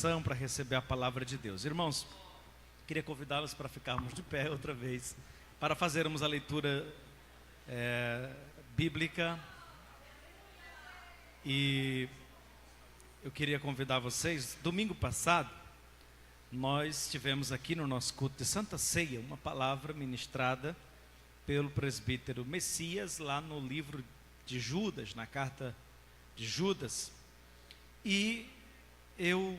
Para receber a palavra de Deus. Irmãos, queria convidá-los para ficarmos de pé outra vez, para fazermos a leitura bíblica. E eu queria convidar vocês. Domingo passado, nós tivemos aqui no nosso culto de Santa Ceia uma palavra ministrada pelo presbítero Messias, lá no livro de Judas, na carta de Judas. E eu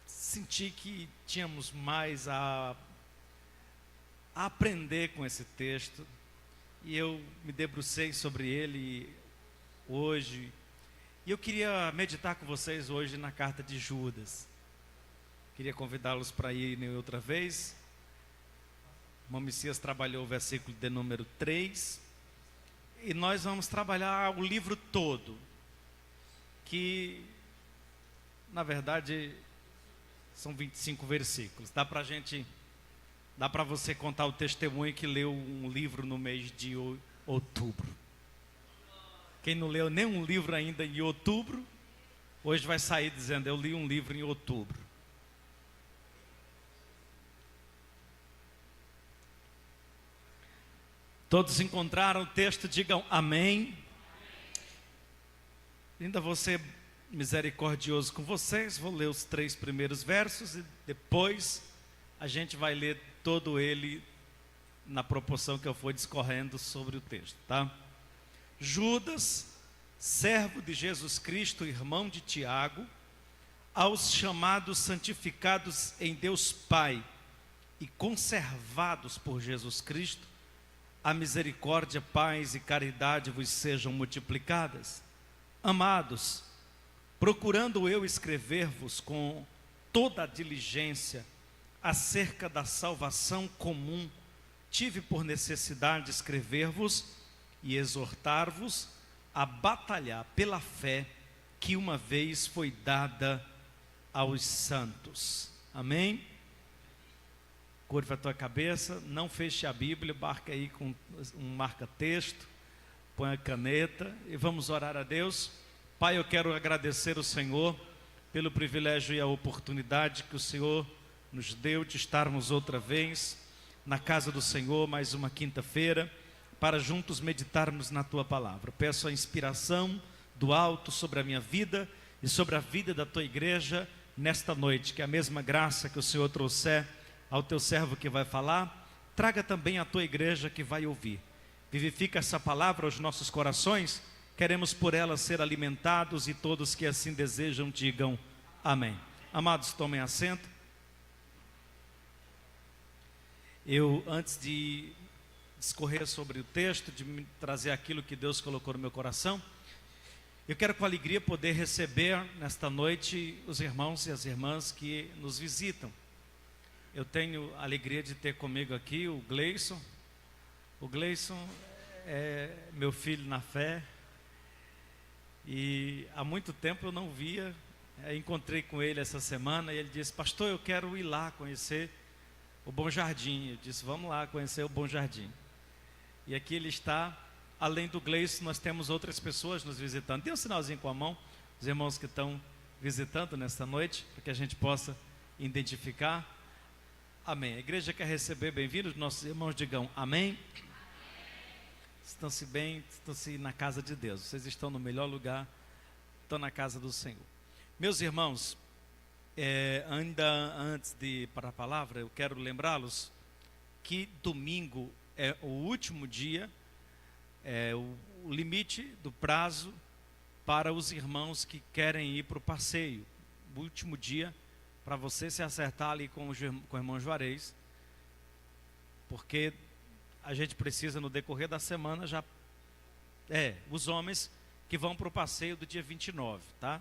senti que tínhamos mais a aprender com esse texto, e eu me debrucei sobre ele hoje, e eu queria meditar com vocês hoje na carta de Judas. Queria convidá-los para irem outra vez. O irmão Messias trabalhou o versículo de número 3, e nós vamos trabalhar o livro todo, que na verdade são 25 versículos. Dá para você contar o testemunho que leu um livro no mês de outubro. Quem não leu nenhum livro ainda em outubro, hoje vai sair dizendo: eu li um livro em outubro. Todos encontraram o texto? Digam amém. Ainda vou ser misericordioso com vocês, vou ler os 3 primeiros versos e depois a gente vai ler todo ele na proporção que eu for discorrendo sobre o texto, tá? Judas, servo de Jesus Cristo, irmão de Tiago, aos chamados santificados em Deus Pai e conservados por Jesus Cristo, a misericórdia, paz e caridade vos sejam multiplicadas. Amados, procurando eu escrever-vos com toda a diligência acerca da salvação comum, tive por necessidade escrever-vos e exortar-vos a batalhar pela fé que uma vez foi dada aos santos. Amém? Curva a tua cabeça, não feche a Bíblia, marca aí com um marca-texto, põe a caneta e vamos orar a Deus. Pai, eu quero agradecer ao Senhor pelo privilégio e a oportunidade que o Senhor nos deu de estarmos outra vez na casa do Senhor, mais uma quinta-feira, para juntos meditarmos na Tua Palavra. Peço a inspiração do alto sobre a minha vida e sobre a vida da Tua igreja nesta noite, que a mesma graça que o Senhor trouxer ao Teu servo que vai falar, traga também à Tua igreja que vai ouvir. Vivifica essa palavra aos nossos corações. Queremos por ela ser alimentados e todos que assim desejam digam amém. Amados, tomem assento. Eu, antes de discorrer sobre o texto, de me trazer aquilo que Deus colocou no meu coração, eu quero com alegria poder receber nesta noite os irmãos e as irmãs que nos visitam. Eu tenho a alegria de ter comigo aqui o Gleison. O Gleison é meu filho na fé. E há muito tempo eu não via, encontrei com ele essa semana e ele disse: pastor, eu quero ir lá conhecer o Bom Jardim. Eu disse: vamos lá conhecer o Bom Jardim. E aqui ele está. Além do Gleison, nós temos outras pessoas nos visitando. Tem um sinalzinho com a mão, os irmãos que estão visitando nesta noite, para que a gente possa identificar. Amém. A igreja quer receber bem-vindos, nossos irmãos digam amém. Estão-se bem, estão-se na casa de Deus. Vocês estão no melhor lugar, estão na casa do Senhor. Meus irmãos, ainda antes de ir para a palavra, eu quero lembrá-los que domingo é o último dia, o limite do prazo para os irmãos que querem ir para o passeio. O último dia para você se acertar ali com o irmão Juarez, porque a gente precisa no decorrer da semana já... os homens que vão para o passeio do dia 29, tá?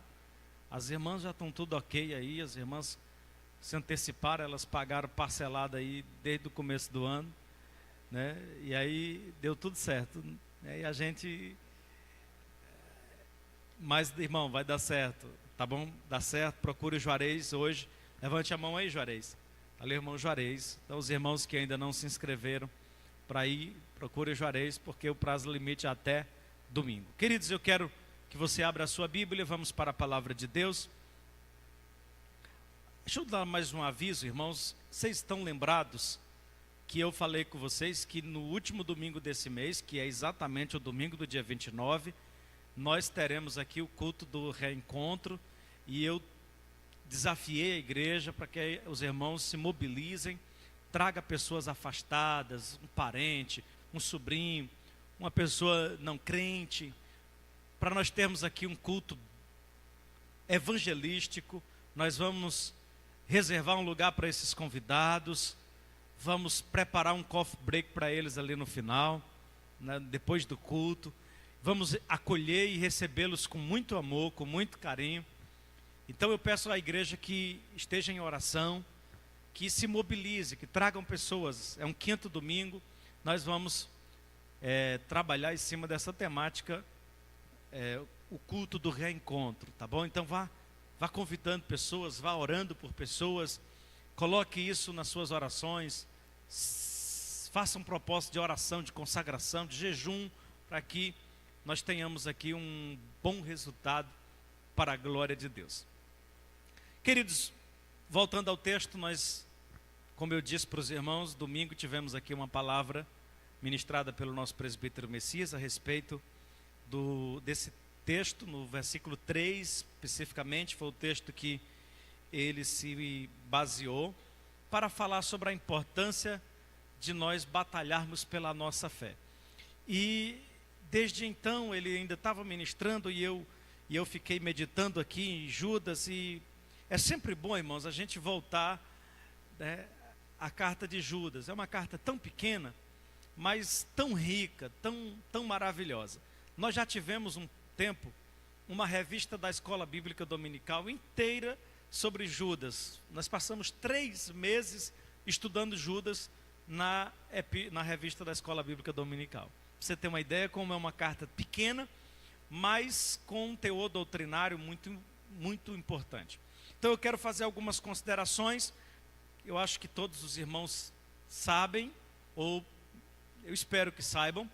As irmãs já estão tudo ok aí, as irmãs se anteciparam, elas pagaram parcelada aí desde o começo do ano, né? E aí deu tudo certo, né? E a gente... Mas, irmão, vai dar certo, tá bom? Dá certo, procure o Juarez hoje. Levante a mão aí, Juarez. Ali o irmão Juarez. Então, os irmãos que ainda não se inscreveram para ir, procure o Juarez, porque o prazo limite é até domingo. Queridos, eu quero que você abra a sua Bíblia, vamos para a palavra de Deus. Deixa eu dar mais um aviso, irmãos. Vocês estão lembrados que eu falei com vocês que no último domingo desse mês, que é exatamente o domingo do dia 29, nós teremos aqui o culto do reencontro, e eu desafiei a igreja para que os irmãos se mobilizem, traga pessoas afastadas, um parente, um sobrinho, uma pessoa não crente, para nós termos aqui um culto evangelístico. Nós vamos reservar um lugar para esses convidados, vamos preparar um coffee break para eles ali no final, né, depois do culto. Vamos acolher e recebê-los com muito amor, com muito carinho. Então eu peço à igreja que esteja em oração, que se mobilize, que tragam pessoas. É um quinto domingo, nós vamos trabalhar em cima dessa temática, o culto do reencontro, tá bom? Então vá convidando pessoas, vá orando por pessoas, coloque isso nas suas orações, faça um propósito de oração, de consagração, de jejum, para que nós tenhamos aqui um bom resultado para a glória de Deus. Queridos, voltando ao texto, nós, como eu disse para os irmãos, domingo tivemos aqui uma palavra ministrada pelo nosso presbítero Messias a respeito desse texto, no versículo 3, especificamente, foi o texto que ele se baseou para falar sobre a importância de nós batalharmos pela nossa fé. E desde então ele ainda estava ministrando e eu fiquei meditando aqui em Judas, e é sempre bom, irmãos, a gente voltar, né, à carta de Judas. É uma carta tão pequena, mas tão rica, tão maravilhosa. Nós já tivemos um tempo, uma revista da Escola Bíblica Dominical inteira sobre Judas. Nós passamos 3 meses estudando Judas na revista da Escola Bíblica Dominical. Pra você ter uma ideia como é uma carta pequena, mas com um teor doutrinário muito, muito importante. Então eu quero fazer algumas considerações. Eu acho que todos os irmãos sabem, ou eu espero que saibam,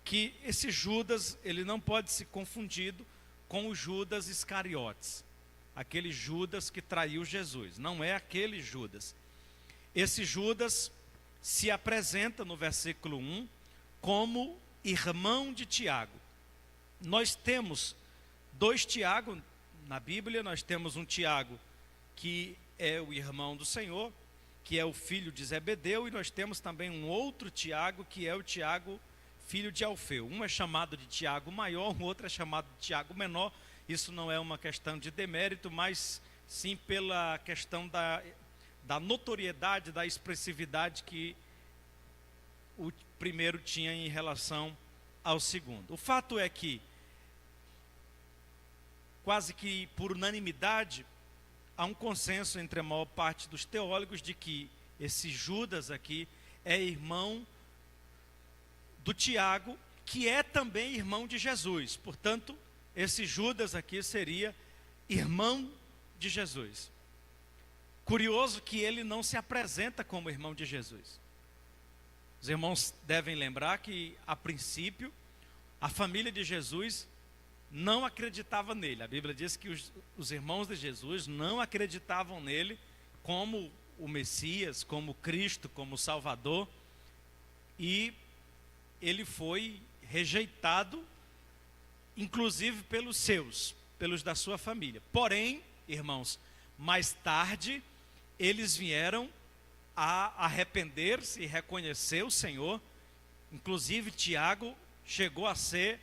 que esse Judas, ele não pode ser confundido com o Judas Iscariotes, aquele Judas que traiu Jesus. Não é aquele Judas. Esse Judas se apresenta no versículo 1 como irmão de Tiago. Nós temos 2 Tiago na Bíblia. Nós temos um Tiago que é o irmão do Senhor, que é o filho de Zebedeu, e nós temos também um outro Tiago, que é o Tiago, filho de Alfeu. Um é chamado de Tiago maior, o outro é chamado de Tiago menor. Isso não é uma questão de demérito, mas sim pela questão da notoriedade, da expressividade que o primeiro tinha em relação ao segundo. O fato é que, quase que por unanimidade, há um consenso entre a maior parte dos teólogos de que esse Judas aqui é irmão do Tiago, que é também irmão de Jesus. Portanto, esse Judas aqui seria irmão de Jesus. Curioso que ele não se apresenta como irmão de Jesus. Os irmãos devem lembrar que, a princípio, a família de Jesus não acreditava nele. A Bíblia diz que os irmãos de Jesus não acreditavam nele como o Messias, como Cristo, como Salvador, e ele foi rejeitado, inclusive pelos seus, pelos da sua família. Porém, irmãos, mais tarde, eles vieram a arrepender-se e reconhecer o Senhor. Inclusive, Tiago chegou a ser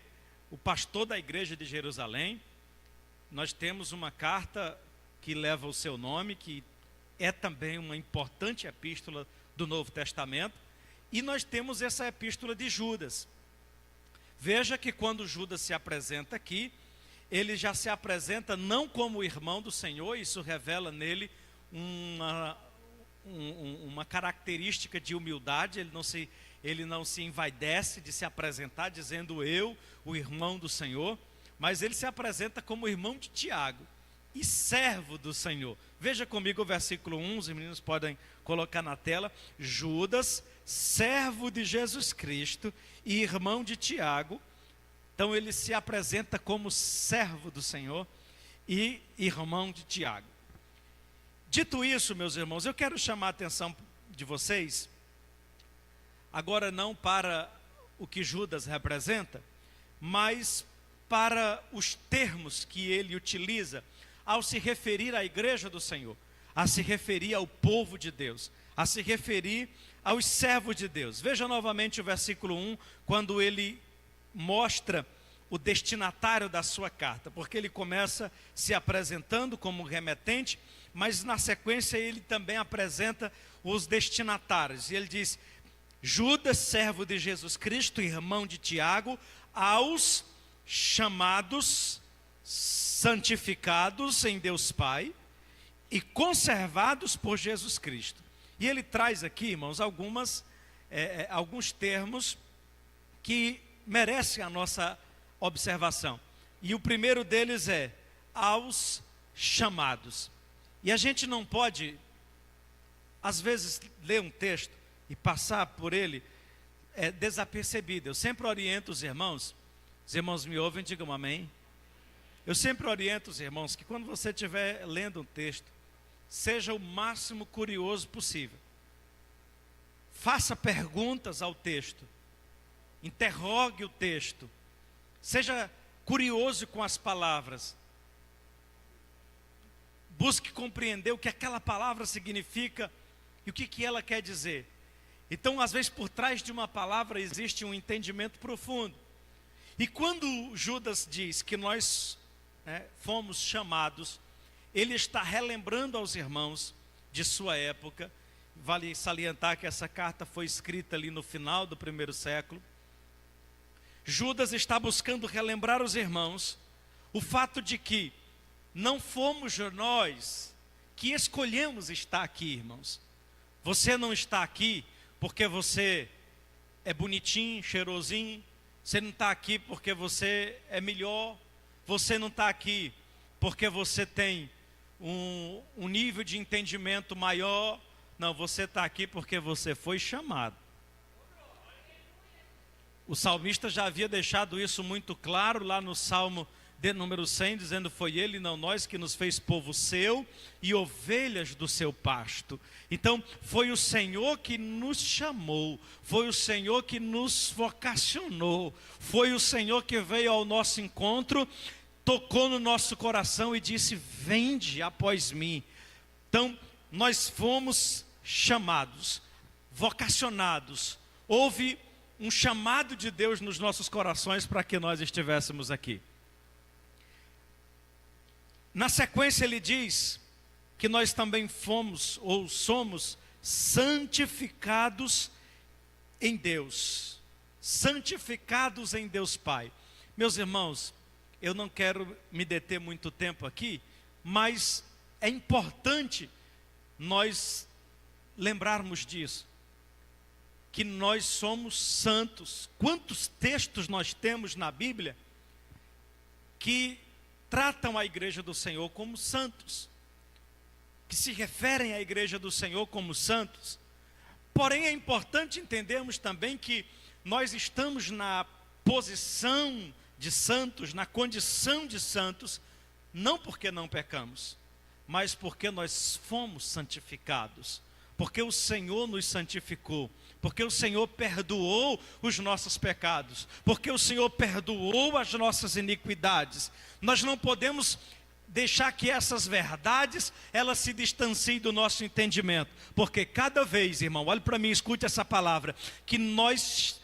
o pastor da igreja de Jerusalém. Nós temos uma carta que leva o seu nome, que é também uma importante epístola do Novo Testamento. E nós temos essa epístola de Judas. Veja que quando Judas se apresenta aqui, ele já se apresenta não como irmão do Senhor. Isso revela nele uma característica de humildade. Ele não se envaidece de se apresentar dizendo eu, o irmão do Senhor, mas ele se apresenta como irmão de Tiago e servo do Senhor. Veja comigo o versículo 1, os meninos podem colocar na tela. Judas, servo de Jesus Cristo e irmão de Tiago. Então ele se apresenta como servo do Senhor e irmão de Tiago. Dito isso, meus irmãos, eu quero chamar a atenção de vocês, agora não para o que Judas representa, mas para os termos que ele utiliza ao se referir à igreja do Senhor, a se referir ao povo de Deus, a se referir aos servos de Deus. Veja novamente o versículo 1, quando ele mostra o destinatário da sua carta, porque ele começa se apresentando como remetente, mas na sequência ele também apresenta os destinatários, e ele diz: Judas, servo de Jesus Cristo, irmão de Tiago, aos chamados, santificados em Deus Pai e conservados por Jesus Cristo. E ele traz aqui, irmãos, alguns termos que merecem a nossa observação. E o primeiro deles é aos chamados. E a gente não pode, às vezes, ler um texto e passar por ele desapercebido. Eu sempre oriento os irmãos me ouvem, digam amém. Eu sempre oriento os irmãos que quando você estiver lendo um texto, seja o máximo curioso possível. Faça perguntas ao texto, interrogue o texto, seja curioso com as palavras, busque compreender o que aquela palavra significa e o que ela quer dizer. Então, às vezes, por trás de uma palavra existe um entendimento profundo. E quando Judas diz que nós fomos chamados, ele está relembrando aos irmãos de sua época. Vale salientar que essa carta foi escrita ali no final do primeiro século. Judas está buscando relembrar os irmãos o fato de que não fomos nós que escolhemos estar aqui, irmãos. Você não está aqui porque você é bonitinho, cheirosinho. Você não está aqui porque você é melhor. Você não está aqui porque você tem um nível de entendimento maior. Não, você está aqui porque você foi chamado. O salmista já havia deixado isso muito claro lá no Salmo de número 100, dizendo: foi ele, não nós, que nos fez povo seu e ovelhas do seu pasto. Então, foi o Senhor que nos chamou, foi o Senhor que nos vocacionou, foi o Senhor que veio ao nosso encontro, tocou no nosso coração e disse: vinde após mim. Então, nós fomos chamados, vocacionados. Houve um chamado de Deus nos nossos corações para que nós estivéssemos aqui. Na sequência ele diz que nós também fomos ou somos santificados em Deus. Santificados em Deus Pai. Meus irmãos, eu não quero me deter muito tempo aqui, mas é importante nós lembrarmos disso, que nós somos santos. Quantos textos nós temos na Bíblia que tratam a igreja do Senhor como santos, que se referem à igreja do Senhor como santos? Porém, é importante entendermos também que nós estamos na posição de santos, na condição de santos, não porque não pecamos, mas porque nós fomos santificados, porque o Senhor nos santificou, porque o Senhor perdoou os nossos pecados, porque o Senhor perdoou as nossas iniquidades. Nós não podemos deixar que essas verdades, elas se distanciem do nosso entendimento, porque cada vez, irmão, olhe para mim, escute essa palavra, que nós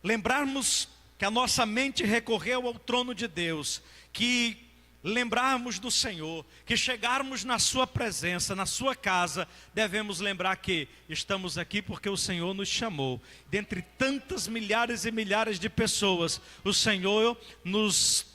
lembrarmos que a nossa mente recorreu ao trono de Deus, que lembrarmos do Senhor, que chegarmos na sua presença, na sua casa, devemos lembrar que estamos aqui porque o Senhor nos chamou. Dentre tantas milhares e milhares de pessoas, o Senhor nos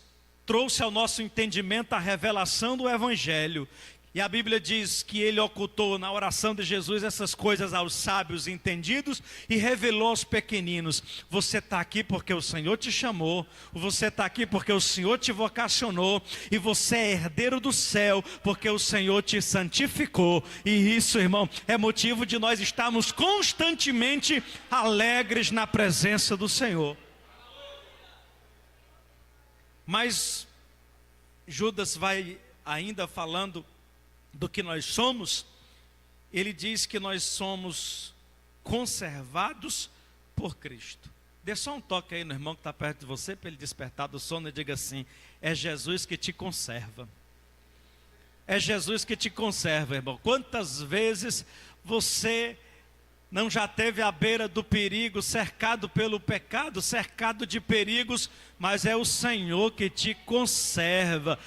trouxe ao nosso entendimento a revelação do Evangelho. E a Bíblia diz que ele ocultou na oração de Jesus essas coisas aos sábios entendidos e revelou aos pequeninos. Você está aqui porque o Senhor te chamou, você está aqui porque o Senhor te vocacionou, e você é herdeiro do céu porque o Senhor te santificou. E isso, irmão, é motivo de nós estarmos constantemente alegres na presença do Senhor. Mas Judas vai ainda falando do que nós somos, ele diz que nós somos conservados por Cristo. Dê só um toque aí no irmão que está perto de você, para ele despertar do sono, e diga assim: é Jesus que te conserva. É Jesus que te conserva, irmão. Quantas vezes você não já esteve à beira do perigo, cercado pelo pecado, cercado de perigos, mas é o Senhor que te conserva.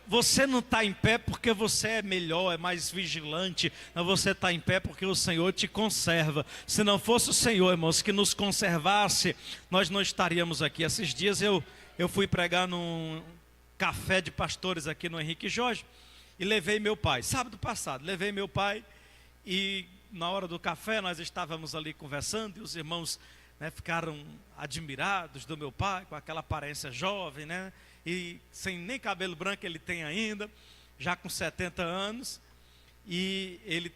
Você não está em pé porque você é melhor, é mais vigilante, mas você está em pé porque o Senhor te conserva. Se não fosse o Senhor, irmãos, que nos conservasse, nós não estaríamos aqui. Esses dias eu fui pregar num café de pastores aqui no Henrique Jorge, e levei meu pai, sábado passado, levei meu pai, e na hora do café nós estávamos ali conversando, e os irmãos, né, ficaram admirados do meu pai, com aquela aparência jovem, né, e sem nem cabelo branco ele tem ainda, já com 70 anos, e ele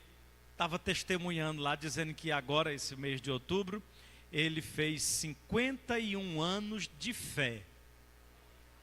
estava testemunhando lá, dizendo que agora, esse mês de outubro, ele fez 51 anos de fé.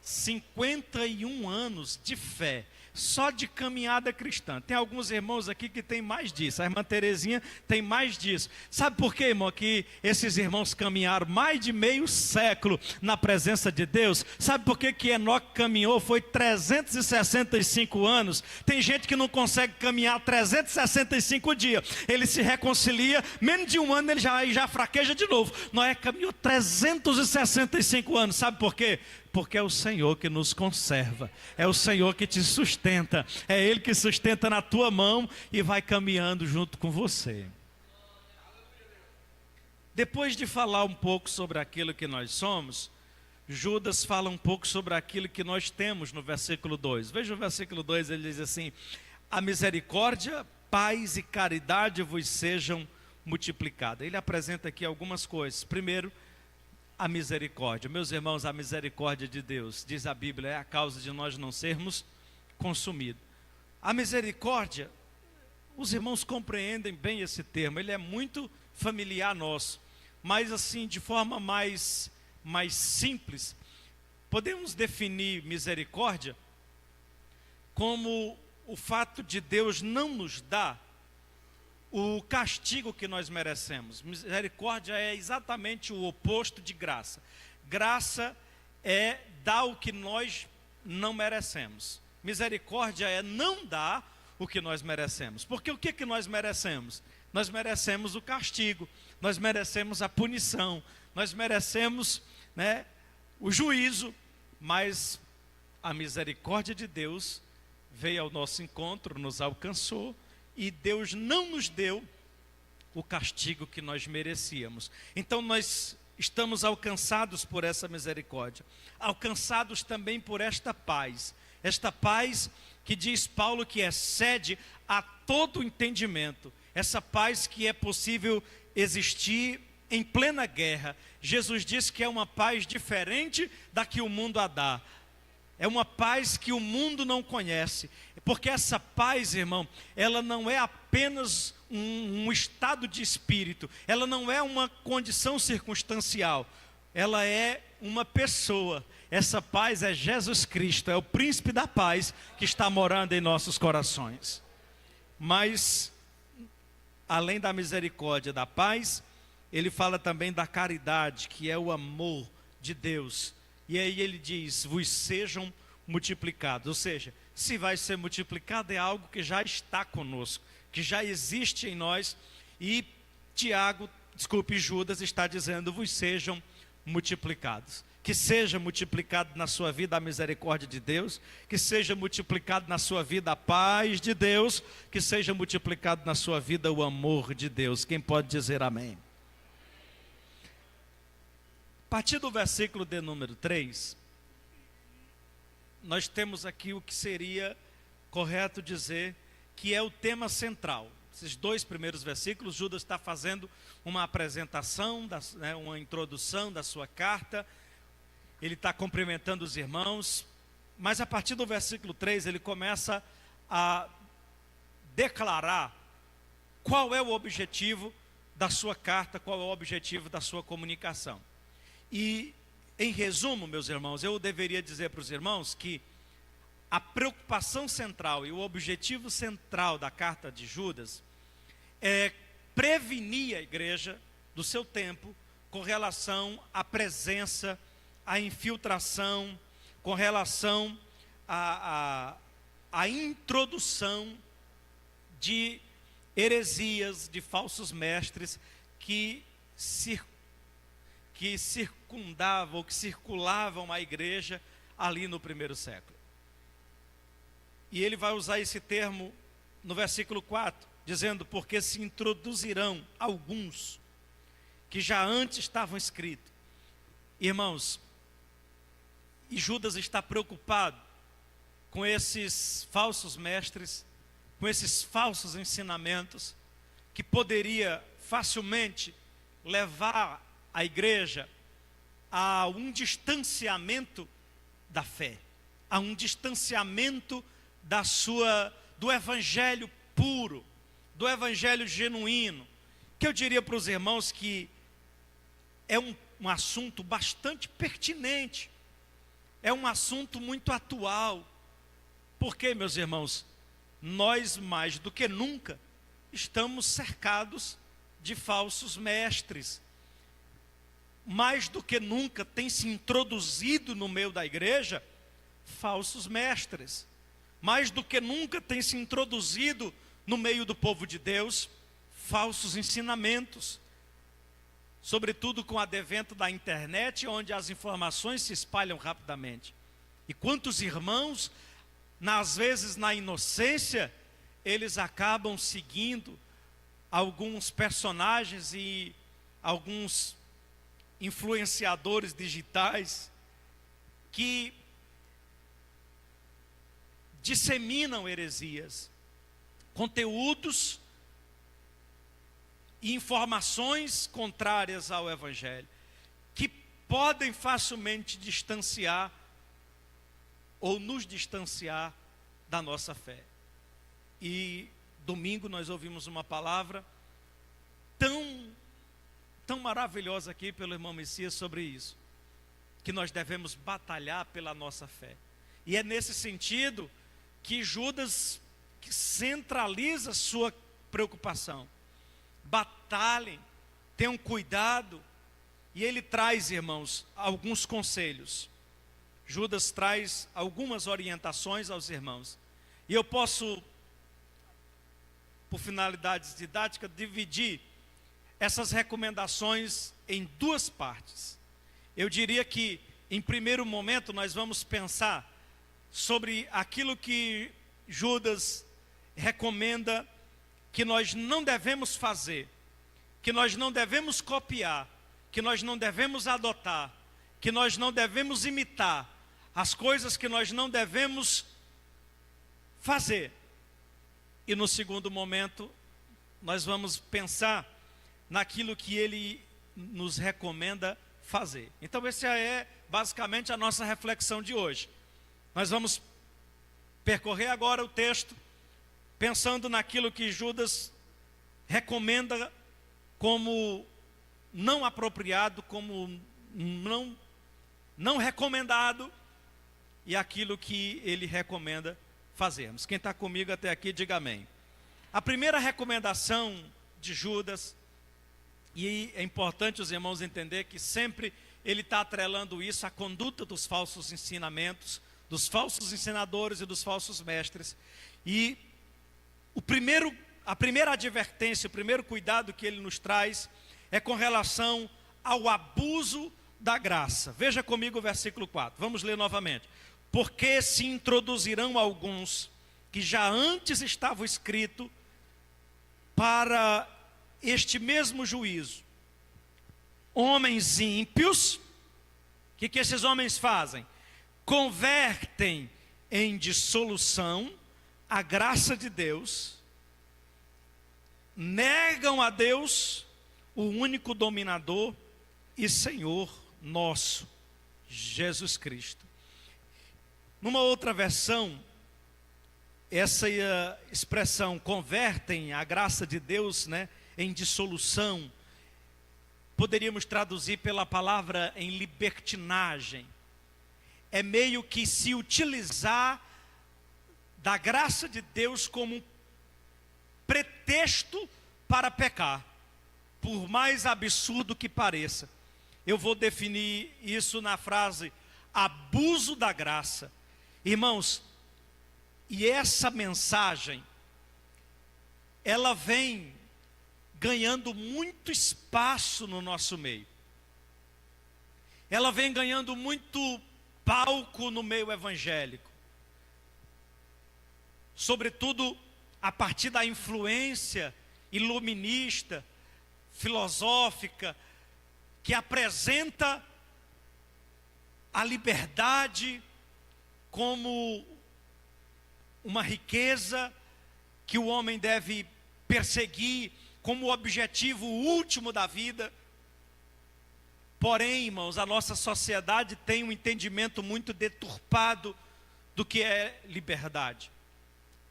51 anos de fé, só de caminhada cristã. Tem alguns irmãos aqui que tem mais disso. A irmã Terezinha tem mais disso. Sabe por quê, irmão, que esses irmãos caminharam mais de meio século na presença de Deus? Sabe por quê que Enoque caminhou? Foi 365 anos. Tem gente que não consegue caminhar 365 dias. Ele se reconcilia, menos de um ano ele já fraqueja de novo. Noé caminhou 365 anos. Sabe por quê? Porque é o Senhor que nos conserva, é o Senhor que te sustenta, é Ele que sustenta na tua mão e vai caminhando junto com você. Depois de falar um pouco sobre aquilo que nós somos, Judas fala um pouco sobre aquilo que nós temos no versículo 2. Veja o versículo 2, ele diz assim: a misericórdia, paz e caridade vos sejam multiplicadas. Ele apresenta aqui algumas coisas. Primeiro, a misericórdia. Meus irmãos, a misericórdia de Deus, diz a Bíblia, é a causa de nós não sermos consumidos. A misericórdia, os irmãos compreendem bem esse termo, ele é muito familiar nosso, mas assim, de forma mais simples, podemos definir misericórdia como o fato de Deus não nos dar o castigo que nós merecemos. Misericórdia é exatamente o oposto de graça. Graça é dar o que nós não merecemos. Misericórdia é não dar o que nós merecemos. Porque o que nós merecemos? Nós merecemos o castigo, nós merecemos a punição, nós merecemos, né, o juízo, mas a misericórdia de Deus veio ao nosso encontro, nos alcançou, e Deus não nos deu o castigo que nós merecíamos. Então nós estamos alcançados por essa misericórdia, alcançados também por esta paz que diz Paulo que excede a todo entendimento, essa paz que é possível existir em plena guerra. Jesus disse que é uma paz diferente da que o mundo a dá. É uma paz que o mundo não conhece, porque essa paz, irmão, ela não é apenas um estado de espírito, ela não é uma condição circunstancial, ela é uma pessoa. Essa paz é Jesus Cristo, é o príncipe da paz que está morando em nossos corações. Mas, além da misericórdia, da paz, ele fala também da caridade, que é o amor de Deus. E aí ele diz, vos sejam multiplicados. Ou seja, se vai ser multiplicado é algo que já está conosco, que já existe em nós. E Judas está dizendo, vos sejam multiplicados. Que seja multiplicado na sua vida a misericórdia de Deus, que seja multiplicado na sua vida a paz de Deus, que seja multiplicado na sua vida o amor de Deus. Quem pode dizer amém? A partir do versículo de número 3, nós temos aqui o que seria correto dizer que é o tema central. Esses dois primeiros versículos, Judas está fazendo uma apresentação, uma introdução da sua carta, ele está cumprimentando os irmãos, mas a partir do versículo 3 ele começa a declarar qual é o objetivo da sua carta, qual é o objetivo da sua comunicação. E, em resumo, meus irmãos, eu deveria dizer para os irmãos que a preocupação central e o objetivo central da carta de Judas é prevenir a igreja do seu tempo com relação à presença, à infiltração, com relação à introdução de heresias, de falsos mestres que circundavam, que circulavam a igreja ali no primeiro século. E ele vai usar esse termo no versículo 4, dizendo: porque se introduzirão alguns que já antes estavam escritos. Irmãos, e Judas está preocupado com esses falsos mestres, com esses falsos ensinamentos, que poderia facilmente levar a igreja a um distanciamento da fé, a um distanciamento do evangelho puro, do evangelho genuíno, que eu diria para os irmãos que é um assunto bastante pertinente, é um assunto muito atual. Porque, meus irmãos, nós mais do que nunca estamos cercados de falsos mestres. Mais do que nunca tem se introduzido no meio da igreja falsos mestres. Mais do que nunca tem se introduzido no meio do povo de Deus falsos ensinamentos. Sobretudo com o advento da internet, onde as informações se espalham rapidamente. E quantos irmãos, às vezes na inocência, eles acabam seguindo alguns personagens e alguns influenciadores digitais que disseminam heresias, conteúdos e informações contrárias ao evangelho, que podem facilmente distanciar ou nos distanciar da nossa fé. E domingo nós ouvimos uma palavra tão maravilhosa aqui pelo irmão Messias sobre isso, que nós devemos batalhar pela nossa fé. E é nesse sentido que Judas centraliza sua preocupação. Batalhem, tenham cuidado. E ele traz, irmãos, alguns conselhos. Judas traz algumas orientações aos irmãos. E eu posso, por finalidades didáticas, dividir essas recomendações em duas partes. Eu diria que, em primeiro momento, nós vamos pensar sobre aquilo que Judas recomenda que nós não devemos fazer, que nós não devemos copiar, que nós não devemos adotar, que nós não devemos imitar, as coisas que nós não devemos fazer. E no segundo momento, nós vamos pensar naquilo que ele nos recomenda fazer. Então essa é basicamente a nossa reflexão de hoje. Nós vamos percorrer agora o texto, pensando naquilo que Judas recomenda como não apropriado, como não recomendado, e aquilo que ele recomenda fazermos. Quem está comigo até aqui, diga amém. A primeira recomendação de Judas, e é importante os irmãos entender que sempre ele está atrelando isso à conduta dos falsos ensinamentos, dos falsos ensinadores e dos falsos mestres. E a primeira advertência, o primeiro cuidado que ele nos traz é com relação ao abuso da graça. Veja comigo o versículo 4, vamos ler novamente. Porque se introduzirão alguns que já antes estavam escritos para este mesmo juízo, homens ímpios. O que esses homens fazem? Convertem em dissolução a graça de Deus, negam a Deus, o único dominador e Senhor nosso, Jesus Cristo. Numa outra versão, essa expressão convertem a graça de Deus, em dissolução, poderíamos traduzir pela palavra em libertinagem. É meio que se utilizar da graça de Deus como um pretexto para pecar, por mais absurdo que pareça. Eu vou definir isso na frase abuso da graça. Irmãos, e essa mensagem, ela vem ganhando muito espaço no nosso meio. Ela vem ganhando muito palco no meio evangélico. Sobretudo a partir da influência iluminista, filosófica, que apresenta a liberdade como uma riqueza que o homem deve perseguir como objetivo último da vida. Porém, irmãos, a nossa sociedade tem um entendimento muito deturpado do que é liberdade.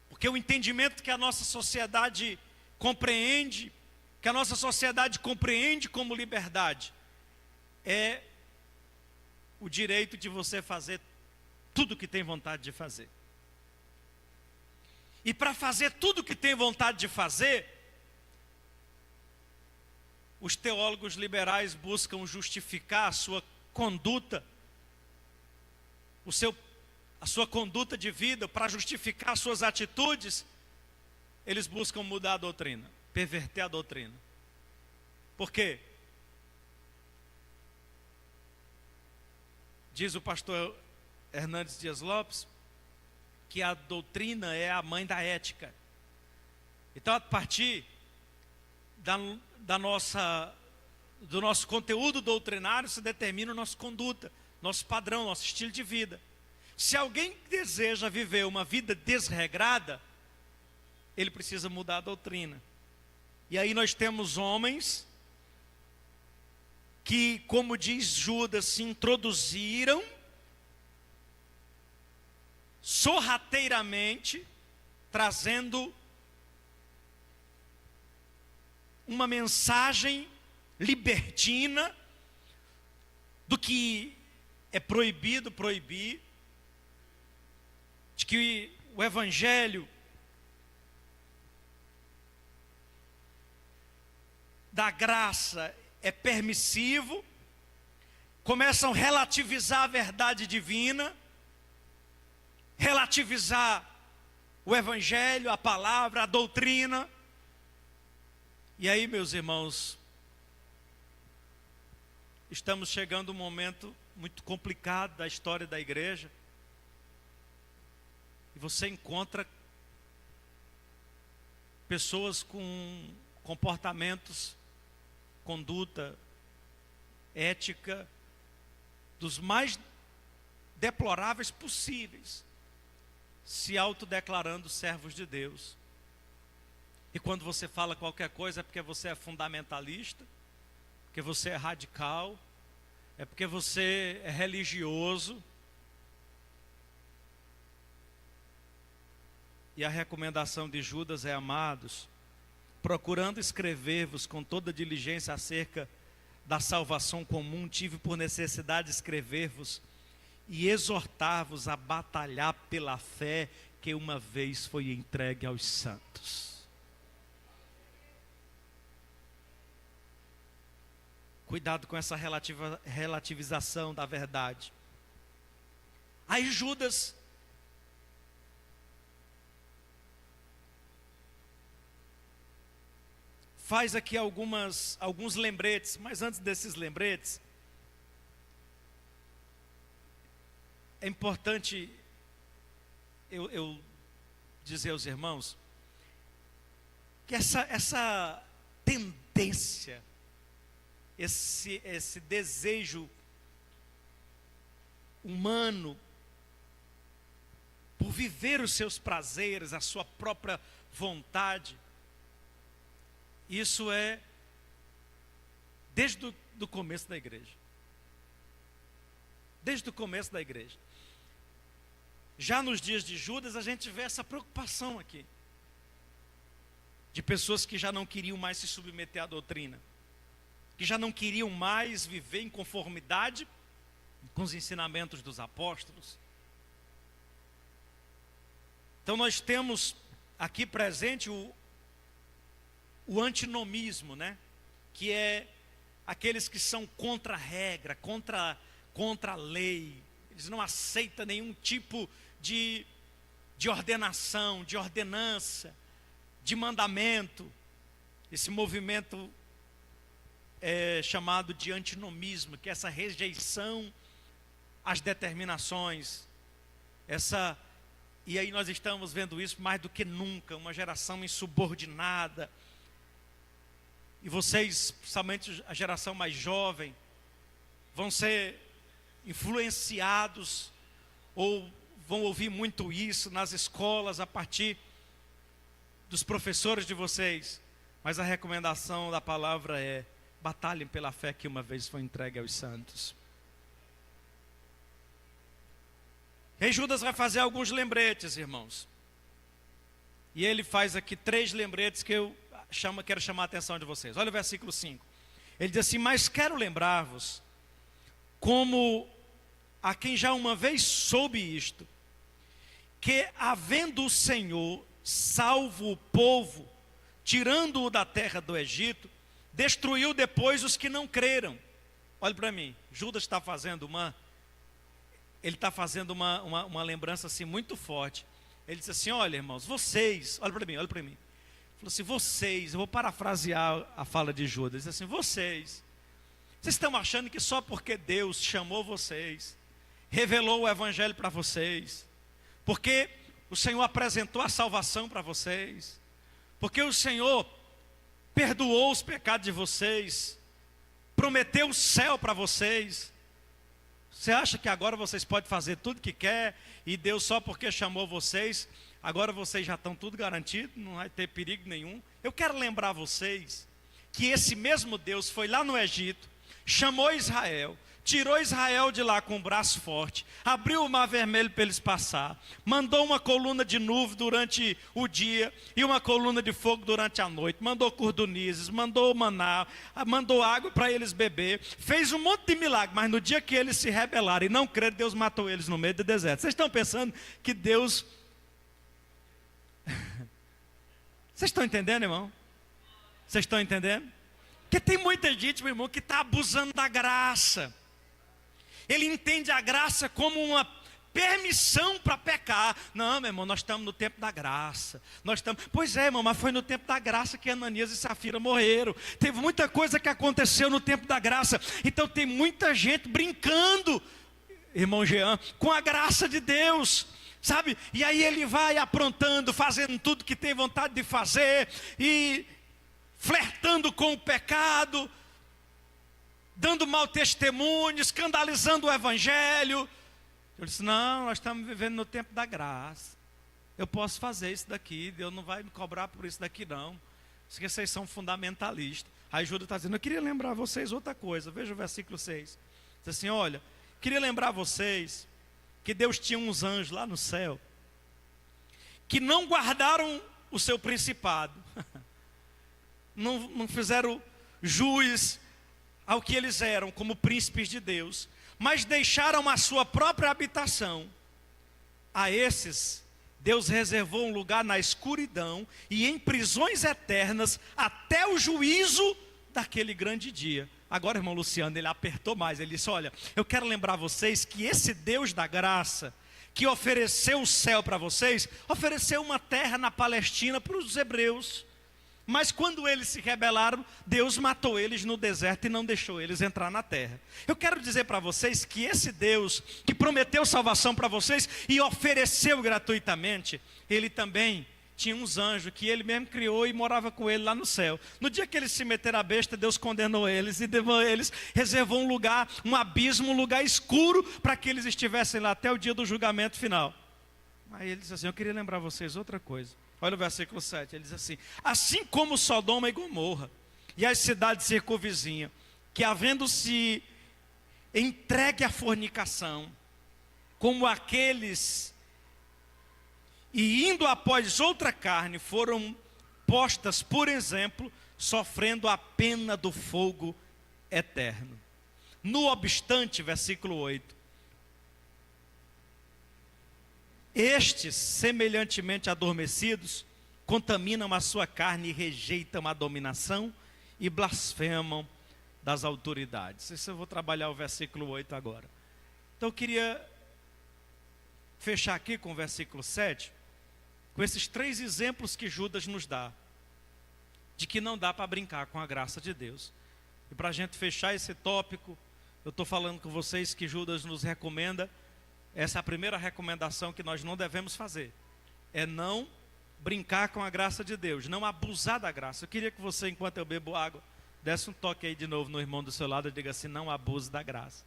Porque o entendimento que a nossa sociedade compreende, como liberdade, é o direito de você fazer tudo o que tem vontade de fazer. E para fazer tudo o que tem vontade de fazer, os teólogos liberais buscam justificar a sua conduta, a sua conduta de vida, para justificar as suas atitudes. Eles buscam mudar a doutrina, perverter a doutrina. Por quê? Diz o pastor Hernandes Dias Lopes que a doutrina é a mãe da ética. Então, a partir do nosso conteúdo doutrinário, se determina a nossa conduta, nosso padrão, nosso estilo de vida. Se alguém deseja viver uma vida desregrada, ele precisa mudar a doutrina. E aí nós temos homens que, como diz Judas, se introduziram sorrateiramente, trazendo uma mensagem libertina do que é proibido proibir, de que o evangelho da graça é permissivo, começam a relativizar a verdade divina, relativizar o evangelho, a palavra, a doutrina. E aí, meus irmãos, estamos chegando a um momento muito complicado da história da igreja. E você encontra pessoas com comportamentos, conduta, ética, dos mais deploráveis possíveis, se autodeclarando servos de Deus. E quando você fala qualquer coisa é porque você é fundamentalista, porque você é radical, é porque você é religioso. E a recomendação de Judas é: amados, procurando escrever-vos com toda diligência acerca da salvação comum, tive por necessidade escrever-vos e exortar-vos a batalhar pela fé que uma vez foi entregue aos santos. Cuidado com essa relativização da verdade. Aí Judas faz aqui alguns lembretes, mas antes desses lembretes, é importante eu dizer aos irmãos que essa tendência, esse desejo humano por viver os seus prazeres, a sua própria vontade, isso é desde o começo da igreja. Desde o começo da igreja. Já nos dias de Judas, a gente vê essa preocupação aqui, de pessoas que já não queriam mais se submeter à doutrina, que já não queriam mais viver em conformidade com os ensinamentos dos apóstolos. Então nós temos aqui presente o antinomismo, né? Que é aqueles que são contra a regra, contra a lei. Eles não aceitam nenhum tipo de ordenação, de ordenança, de mandamento. Esse movimento é chamado de antinomismo, que é essa rejeição às determinações. E aí nós estamos vendo isso mais do que nunca, uma geração insubordinada. E vocês, principalmente a geração mais jovem, vão ser influenciados ou vão ouvir muito isso nas escolas a partir dos professores de vocês. Mas a recomendação da palavra é: batalhem pela fé que uma vez foi entregue aos santos. Rei Judas vai fazer alguns lembretes, irmãos. E ele faz aqui 3 lembretes que eu quero chamar a atenção de vocês. Olha o versículo 5. Ele diz assim: mas quero lembrar-vos, como a quem já uma vez soube isto, que havendo o Senhor salvo o povo, tirando-o da terra do Egito, destruiu depois os que não creram. Olha para mim, Judas está fazendo uma lembrança assim muito forte. Ele diz assim: olha, irmãos, vocês, olha para mim. Ele falou assim: vocês, eu vou parafrasear a fala de Judas. Ele diz assim: vocês estão achando que só porque Deus chamou vocês, revelou o evangelho para vocês, porque o Senhor apresentou a salvação para vocês, porque o Senhor perdoou os pecados de vocês, prometeu o céu para vocês, você acha que agora vocês podem fazer tudo que quer, e Deus só porque chamou vocês, agora vocês já estão tudo garantido, não vai ter perigo nenhum? Eu quero lembrar vocês que esse mesmo Deus foi lá no Egito, chamou Israel, tirou Israel de lá com o braço forte, abriu o mar vermelho para eles passar, mandou uma coluna de nuvem durante o dia e uma coluna de fogo durante a noite, mandou cordonizes, mandou maná, mandou água para eles beber, fez um monte de milagre, mas no dia que eles se rebelaram e não creram, Deus matou eles no meio do deserto. Vocês estão pensando que Deus... Vocês estão entendendo, irmão? Vocês estão entendendo? Porque tem muita gente, meu irmão, que está abusando da graça. Ele entende a graça como uma permissão para pecar. Não, meu irmão, nós estamos no tempo da graça. Pois é, irmão, mas foi no tempo da graça que Ananias e Safira morreram. Teve muita coisa que aconteceu no tempo da graça. Então tem muita gente brincando, irmão Jean, com a graça de Deus, sabe? E aí ele vai aprontando, fazendo tudo que tem vontade de fazer, e flertando com o pecado, dando mau testemunho, escandalizando o evangelho. Eu disse: não, nós estamos vivendo no tempo da graça. Eu posso fazer isso daqui, Deus não vai me cobrar por isso daqui não. Porque vocês são fundamentalistas. Aí Judas está dizendo: eu queria lembrar vocês outra coisa. Veja o versículo 6. Diz assim: olha, queria lembrar vocês que Deus tinha uns anjos lá no céu, que não guardaram o seu principado, não fizeram jus ao que eles eram como príncipes de Deus, mas deixaram a sua própria habitação. A esses Deus reservou um lugar na escuridão e em prisões eternas até o juízo daquele grande dia. Agora, irmão Luciano, ele apertou mais. Ele disse: olha, eu quero lembrar vocês que esse Deus da graça, que ofereceu o céu para vocês, ofereceu uma terra na Palestina para os hebreus. Mas quando eles se rebelaram, Deus matou eles no deserto e não deixou eles entrar na terra. Eu quero dizer para vocês que esse Deus que prometeu salvação para vocês e ofereceu gratuitamente, Ele também tinha uns anjos que Ele mesmo criou e morava com Ele lá no céu. No dia que eles se meteram a besta, Deus condenou eles e levou eles, reservou um lugar, um abismo, um lugar escuro, para que eles estivessem lá até o dia do julgamento final. Aí ele disse assim: eu queria lembrar vocês outra coisa. Olha o versículo 7, ele diz assim: assim como Sodoma e Gomorra e as cidades circunvizinhas, que havendo-se entregue à fornicação, como aqueles, e indo após outra carne, foram postas, por exemplo, sofrendo a pena do fogo eterno. No obstante, versículo 8, Estes, semelhantemente adormecidos, contaminam a sua carne e rejeitam a dominação e blasfemam das autoridades. Isso eu vou trabalhar o versículo 8 agora. Então eu queria fechar aqui com o versículo 7, com esses 3 exemplos que Judas nos dá, de que não dá para brincar com a graça de Deus. E para a gente fechar esse tópico, eu estou falando com vocês que Judas nos recomenda, essa é a primeira recomendação que nós não devemos fazer, é não brincar com a graça de Deus, não abusar da graça. Eu queria que você, enquanto eu bebo água, desse um toque aí de novo no irmão do seu lado e diga assim: não abuse da graça.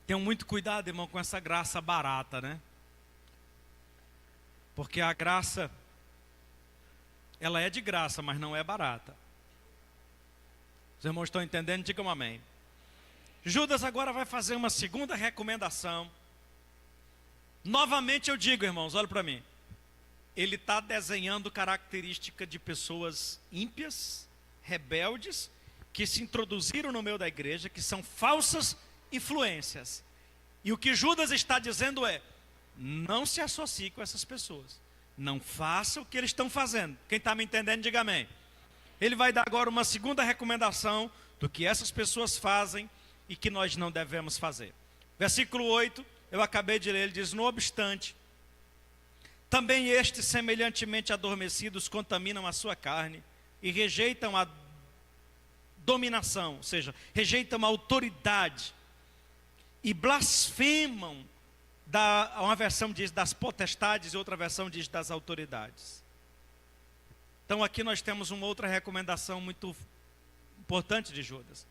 Tenham muito cuidado, irmão, com essa graça barata, né? Porque a graça, ela é de graça, mas não é barata. Os irmãos estão entendendo? Digam amém. Judas agora vai fazer uma segunda recomendação. Novamente eu digo, irmãos, olha para mim. Ele está desenhando característica de pessoas ímpias, rebeldes, que se introduziram no meio da igreja, que são falsas influências. E o que Judas está dizendo é: não se associe com essas pessoas, não faça o que eles estão fazendo. Quem está me entendendo, diga amém. Ele vai dar agora uma segunda recomendação do que essas pessoas fazem e que nós não devemos fazer. Versículo 8, eu acabei de ler, ele diz: no obstante, também estes, semelhantemente adormecidos, contaminam a sua carne e rejeitam a dominação, ou seja, rejeitam a autoridade e blasfemam, uma versão diz das potestades e outra versão diz das autoridades. Então aqui nós temos uma outra recomendação muito importante de Judas,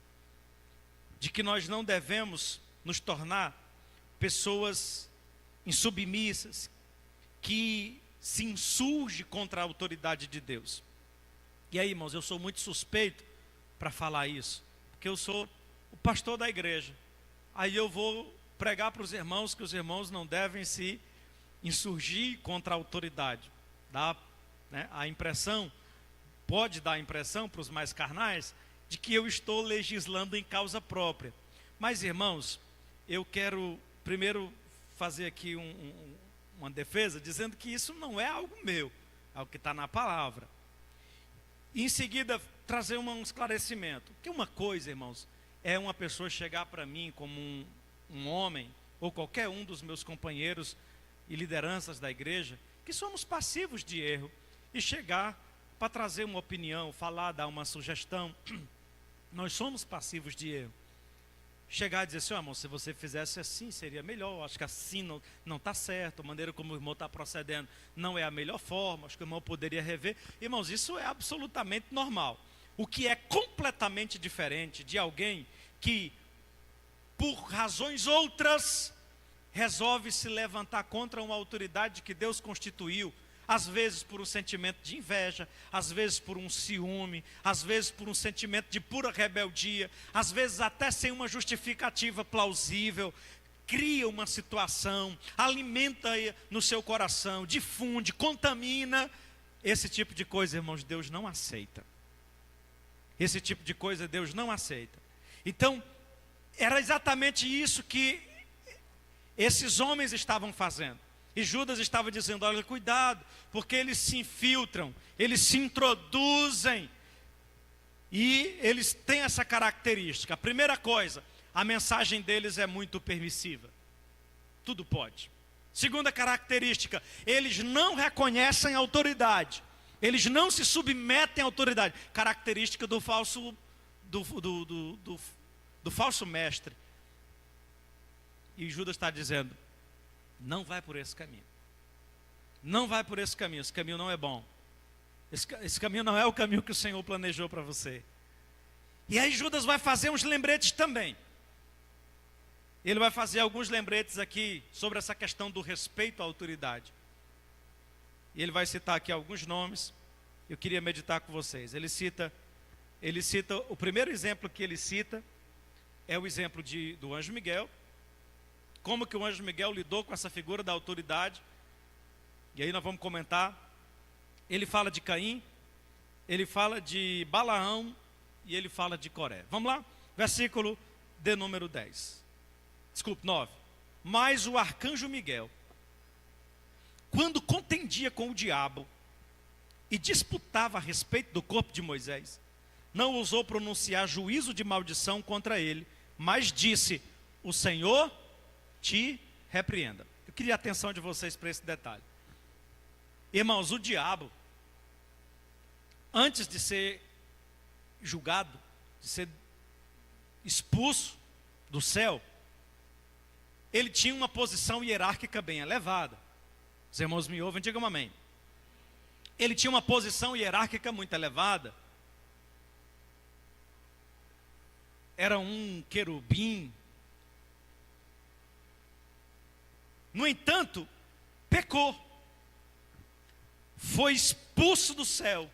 de que nós não devemos nos tornar pessoas insubmissas, que se insurge contra a autoridade de Deus. E aí, irmãos, eu sou muito suspeito para falar isso, porque eu sou o pastor da igreja. Aí eu vou pregar para os irmãos que os irmãos não devem se insurgir contra a autoridade. A impressão, pode dar a impressão para os mais carnais, de que eu estou legislando em causa própria. Mas, irmãos, eu quero primeiro fazer aqui uma defesa, dizendo que isso não é algo meu, é algo que está na palavra. E em seguida, trazer um esclarecimento. Porque uma coisa, irmãos, é uma pessoa chegar para mim como um homem, ou qualquer um dos meus companheiros e lideranças da igreja, que somos passivos de erro, e chegar para trazer uma opinião, falar, dar uma sugestão. Nós somos passivos de erro. Chegar e dizer assim: irmão, se você fizesse assim seria melhor, acho que assim não está certo, a maneira como o irmão está procedendo não é a melhor forma, acho que o irmão poderia rever. Irmãos, isso é absolutamente normal. O que é completamente diferente de alguém que, por razões outras, resolve se levantar contra uma autoridade que Deus constituiu, às vezes por um sentimento de inveja, às vezes por um ciúme, às vezes por um sentimento de pura rebeldia, às vezes até sem uma justificativa plausível, cria uma situação, alimenta no seu coração, difunde, contamina. Esse tipo de coisa, irmãos, Deus não aceita. Esse tipo de coisa Deus não aceita. Então, era exatamente isso que esses homens estavam fazendo. E Judas estava dizendo: olha, cuidado, porque eles se infiltram, eles se introduzem, e eles têm essa característica. A primeira coisa, a mensagem deles é muito permissiva, tudo pode. Segunda característica, eles não reconhecem a autoridade, eles não se submetem à autoridade, característica do falso falso mestre. E Judas está dizendo: não vai por esse caminho. Não vai por esse caminho não é bom. Esse caminho não é o caminho que o Senhor planejou para você. E aí Judas vai fazer uns lembretes também. Ele vai fazer alguns lembretes aqui sobre essa questão do respeito à autoridade. E ele vai citar aqui alguns nomes. Eu queria meditar com vocês. Ele cita, o primeiro exemplo que ele cita é o exemplo do anjo Miguel. Como que o anjo Miguel lidou com essa figura da autoridade. E aí nós vamos comentar. Ele fala de Caim. ele fala de Balaão e ele fala de Coré. Vamos lá? Versículo de número 10. Desculpe, 9. Mas o arcanjo Miguel, quando contendia com o diabo e disputava a respeito do corpo de Moisés, não ousou pronunciar juízo de maldição contra ele, mas disse: o Senhor te repreenda. Eu queria a atenção de vocês para esse detalhe. Irmãos, o diabo, antes de ser julgado, de ser expulso do céu, ele tinha uma posição hierárquica bem elevada. Os irmãos me ouvem, digam amém. Ele tinha uma posição hierárquica muito elevada. Era um querubim. No entanto, pecou. Foi expulso do céu.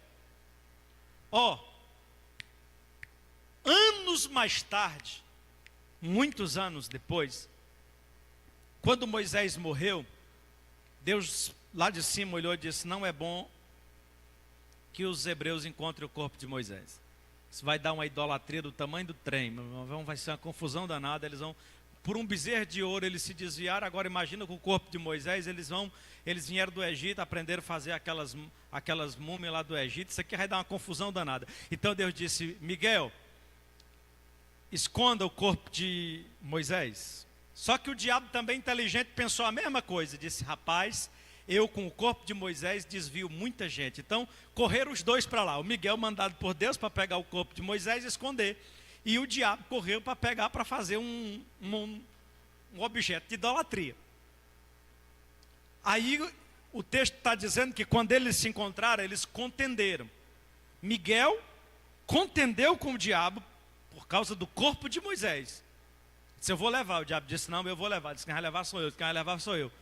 Anos mais tarde, muitos anos depois, quando Moisés morreu, Deus lá de cima olhou e disse: não é bom que os hebreus encontrem o corpo de Moisés. Isso vai dar uma idolatria do tamanho do trem, vai ser uma confusão danada. Eles vão, por um bezerro de ouro, eles se desviaram. Agora imagina com o corpo de Moisés, eles vieram do Egito, aprenderam a fazer aquelas múmias lá do Egito. Isso aqui vai dar uma confusão danada. Então Deus disse: Miguel, esconda o corpo de Moisés. Só que o diabo também inteligente pensou a mesma coisa. Disse: rapaz, eu com o corpo de Moisés desvio muita gente. Então correram os dois para lá. O Miguel mandado por Deus para pegar o corpo de Moisés e esconder. E o diabo correu para pegar, para fazer um objeto de idolatria. Aí o texto está dizendo que quando eles se encontraram, eles contenderam. Miguel contendeu com o diabo por causa do corpo de Moisés. Disse: eu vou levar. O diabo disse: não, eu vou levar. Disse: quem vai levar sou eu. Quem vai levar sou eu.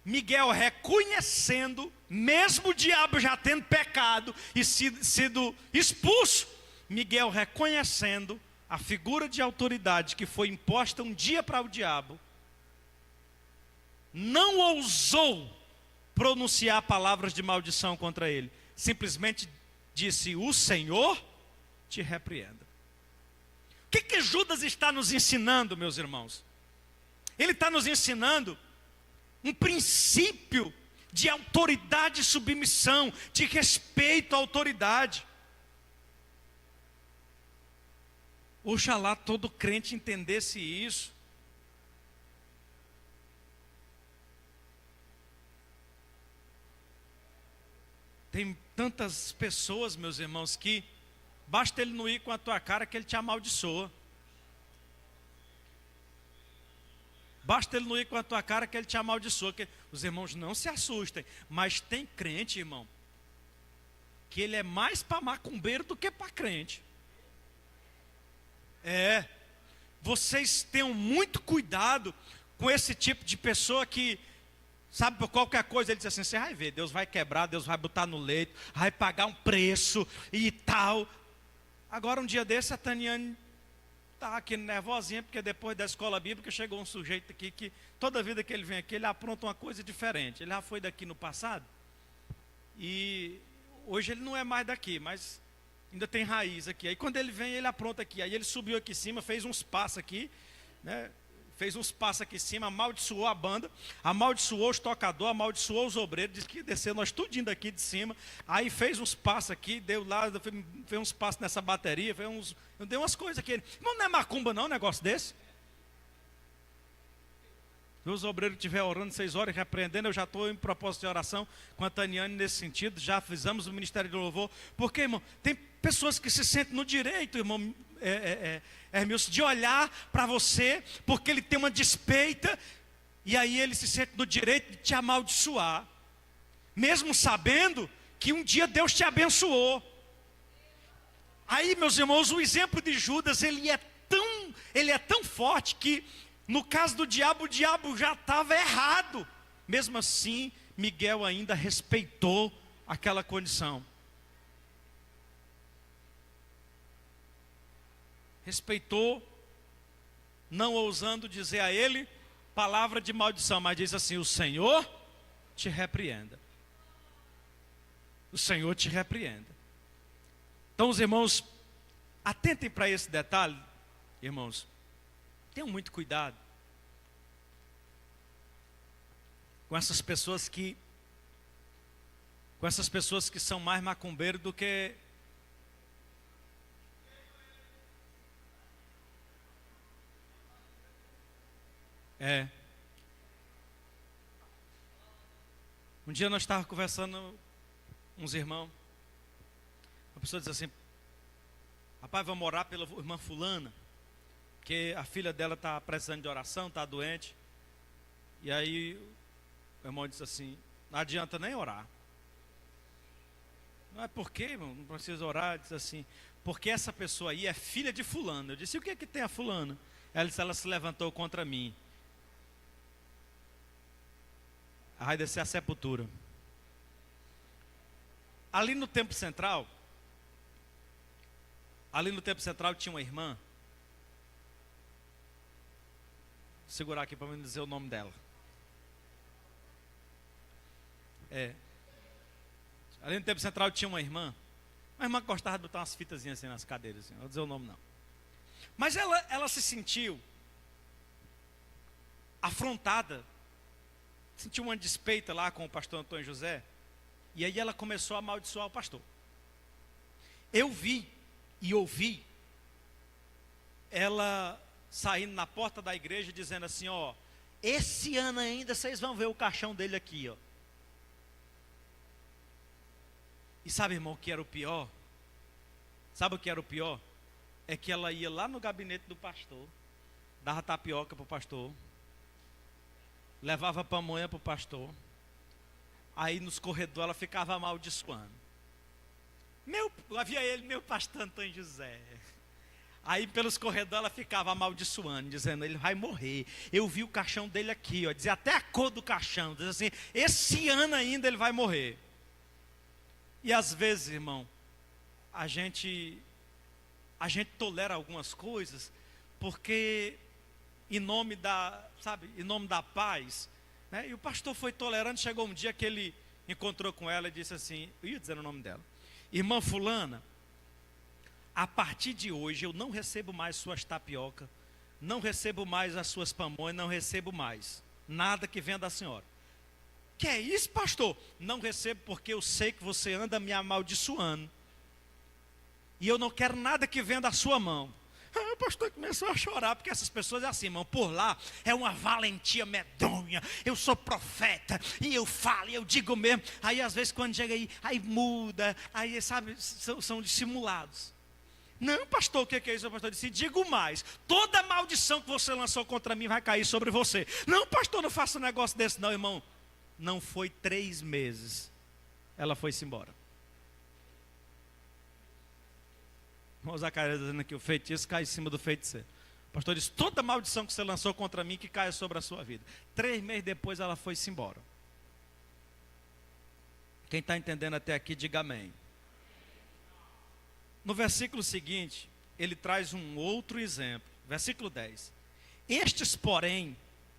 Miguel reconhecendo, mesmo o diabo já tendo pecado e sido expulso, Miguel reconhecendo a figura de autoridade que foi imposta um dia para o diabo, não ousou pronunciar palavras de maldição contra ele. Simplesmente disse: o Senhor te repreenda. O que Judas está nos ensinando, meus irmãos? Ele está nos ensinando um princípio de autoridade e submissão, de respeito à autoridade. Oxalá todo crente entendesse isso. Tem tantas pessoas, meus irmãos, que basta ele não ir com a tua cara que ele te amaldiçoa. Basta ele não ir com a tua cara que ele te amaldiçoa. Que os irmãos não se assustem, mas tem crente, irmão, que ele é mais para macumbeiro do que para crente. Vocês tenham muito cuidado com esse tipo de pessoa que, sabe, por qualquer coisa ele diz assim: você vai ver, Deus vai quebrar, Deus vai botar no leito, vai pagar um preço e tal. Agora um dia desse a Taniane estava aqui nervosinha, porque depois da escola bíblica chegou um sujeito aqui que toda vida que ele vem aqui, ele apronta uma coisa diferente. Ele já foi daqui no passado e hoje ele não é mais daqui, mas ainda tem raiz aqui. Aí quando ele vem, ele apronta aqui. Aí ele subiu aqui em cima, fez uns passos aqui, né? Fez uns passos aqui em cima, amaldiçoou a banda, amaldiçoou os tocadores, amaldiçoou os obreiros, disse que ia descer nós tudinho daqui de cima. Aí fez uns passos aqui, deu lá, fez uns passos nessa bateria, deu umas coisas aqui. Não é macumba não, um negócio desse. Se os obreiros estiverem orando 6 horas e repreendendo, eu já estou em propósito de oração com a Taniane nesse sentido. Já fizemos o Ministério do Louvor. Porque, irmão, tem pessoas que se sentem no direito, irmão, Hermilson, de olhar para você, porque ele tem uma despeita, e aí ele se sente no direito de te amaldiçoar, mesmo sabendo que um dia Deus te abençoou. Aí, meus irmãos, o exemplo de Judas, ele é tão forte que, no caso do diabo, o diabo já estava errado. Mesmo assim, Miguel ainda respeitou aquela condição. Respeitou, não ousando dizer a ele palavra de maldição, mas diz assim: o Senhor te repreenda. o Senhor te repreenda. Então, os irmãos, atentem para esse detalhe, irmãos. Tenham muito cuidado com essas pessoas que são mais macumbeiros do que Um dia nós estávamos conversando, uns irmãos, uma pessoa diz assim: rapaz, vamos orar pela irmã fulana, porque a filha dela está precisando de oração, está doente. E aí o irmão disse assim: não adianta nem orar. Não é porque, irmão, não precisa orar. Diz assim: porque essa pessoa aí é filha de fulano. Eu disse: e o que é que tem a fulana? Ela disse: ela se levantou contra mim. Vai descer a sepultura. Ali no Templo Central tinha uma irmã. Vou segurar aqui para me dizer o nome dela. Ali no Templo Central tinha uma irmã que gostava de botar umas fitazinhas assim nas cadeiras, assim, não vou dizer o nome não. Mas ela se sentiu afrontada, sentiu uma despeita lá com o pastor Antônio José, e aí ela começou a amaldiçoar o pastor. Eu vi e ouvi ela saindo na porta da igreja dizendo assim: ó, esse ano ainda vocês vão ver o caixão dele aqui, ó. E sabe, irmão, o que era o pior? Sabe o que era o pior? É que ela ia lá no gabinete do pastor, dava tapioca para o pastor, levava pamonha para o pastor. Aí nos corredores ela ficava amaldiçoando. Havia ele, meu pastor Antônio José. Aí pelos corredores ela ficava amaldiçoando, dizendo: ele vai morrer. Eu vi o caixão dele aqui, ó, dizia até a cor do caixão, diz assim: esse ano ainda ele vai morrer. E às vezes, irmão, a gente tolera algumas coisas porque em nome da paz, né? E o pastor foi tolerando. Chegou um dia que ele encontrou com ela e disse assim, eu ia dizer o nome dela: irmã fulana, a partir de hoje eu não recebo mais suas tapioca, não recebo mais as suas pamonhas, não recebo mais nada que venha da senhora. Que é isso, pastor? Não recebo porque eu sei que você anda me amaldiçoando, e eu não quero nada que venha da sua mão. O pastor começou a chorar, porque essas pessoas é assim, irmão, por lá é uma valentia medonha. Eu sou profeta, e eu falo, e eu digo mesmo. Aí às vezes quando chega aí muda, aí sabe, são dissimulados. Não, pastor, o que é isso? O pastor disse: digo mais, toda maldição que você lançou contra mim vai cair sobre você. Não, pastor, não faça um negócio desse não, irmão. Não foi 3 meses, ela foi-se embora. O Zacarias dizendo que o feitiço cai em cima do feiticeiro. O pastor disse: toda maldição que você lançou contra mim, que caia sobre a sua vida. 3 meses depois ela foi-se embora. Quem está entendendo até aqui, diga amém. No versículo seguinte, ele traz um outro exemplo. Versículo 10. Estes, porém,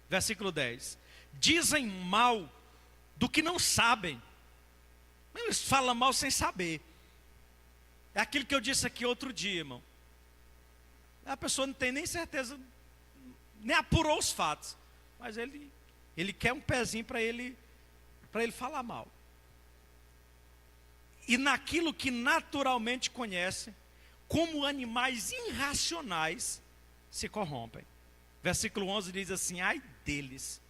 versículo 10, dizem mal do que não sabem. Eles falam mal sem saber. É aquilo que eu disse aqui outro dia, irmão. A pessoa não tem nem certeza, nem apurou os fatos, mas ele quer um pezinho para ele falar mal. E naquilo que naturalmente conhece, como animais irracionais se corrompem. Versículo 11 diz assim: ai deles,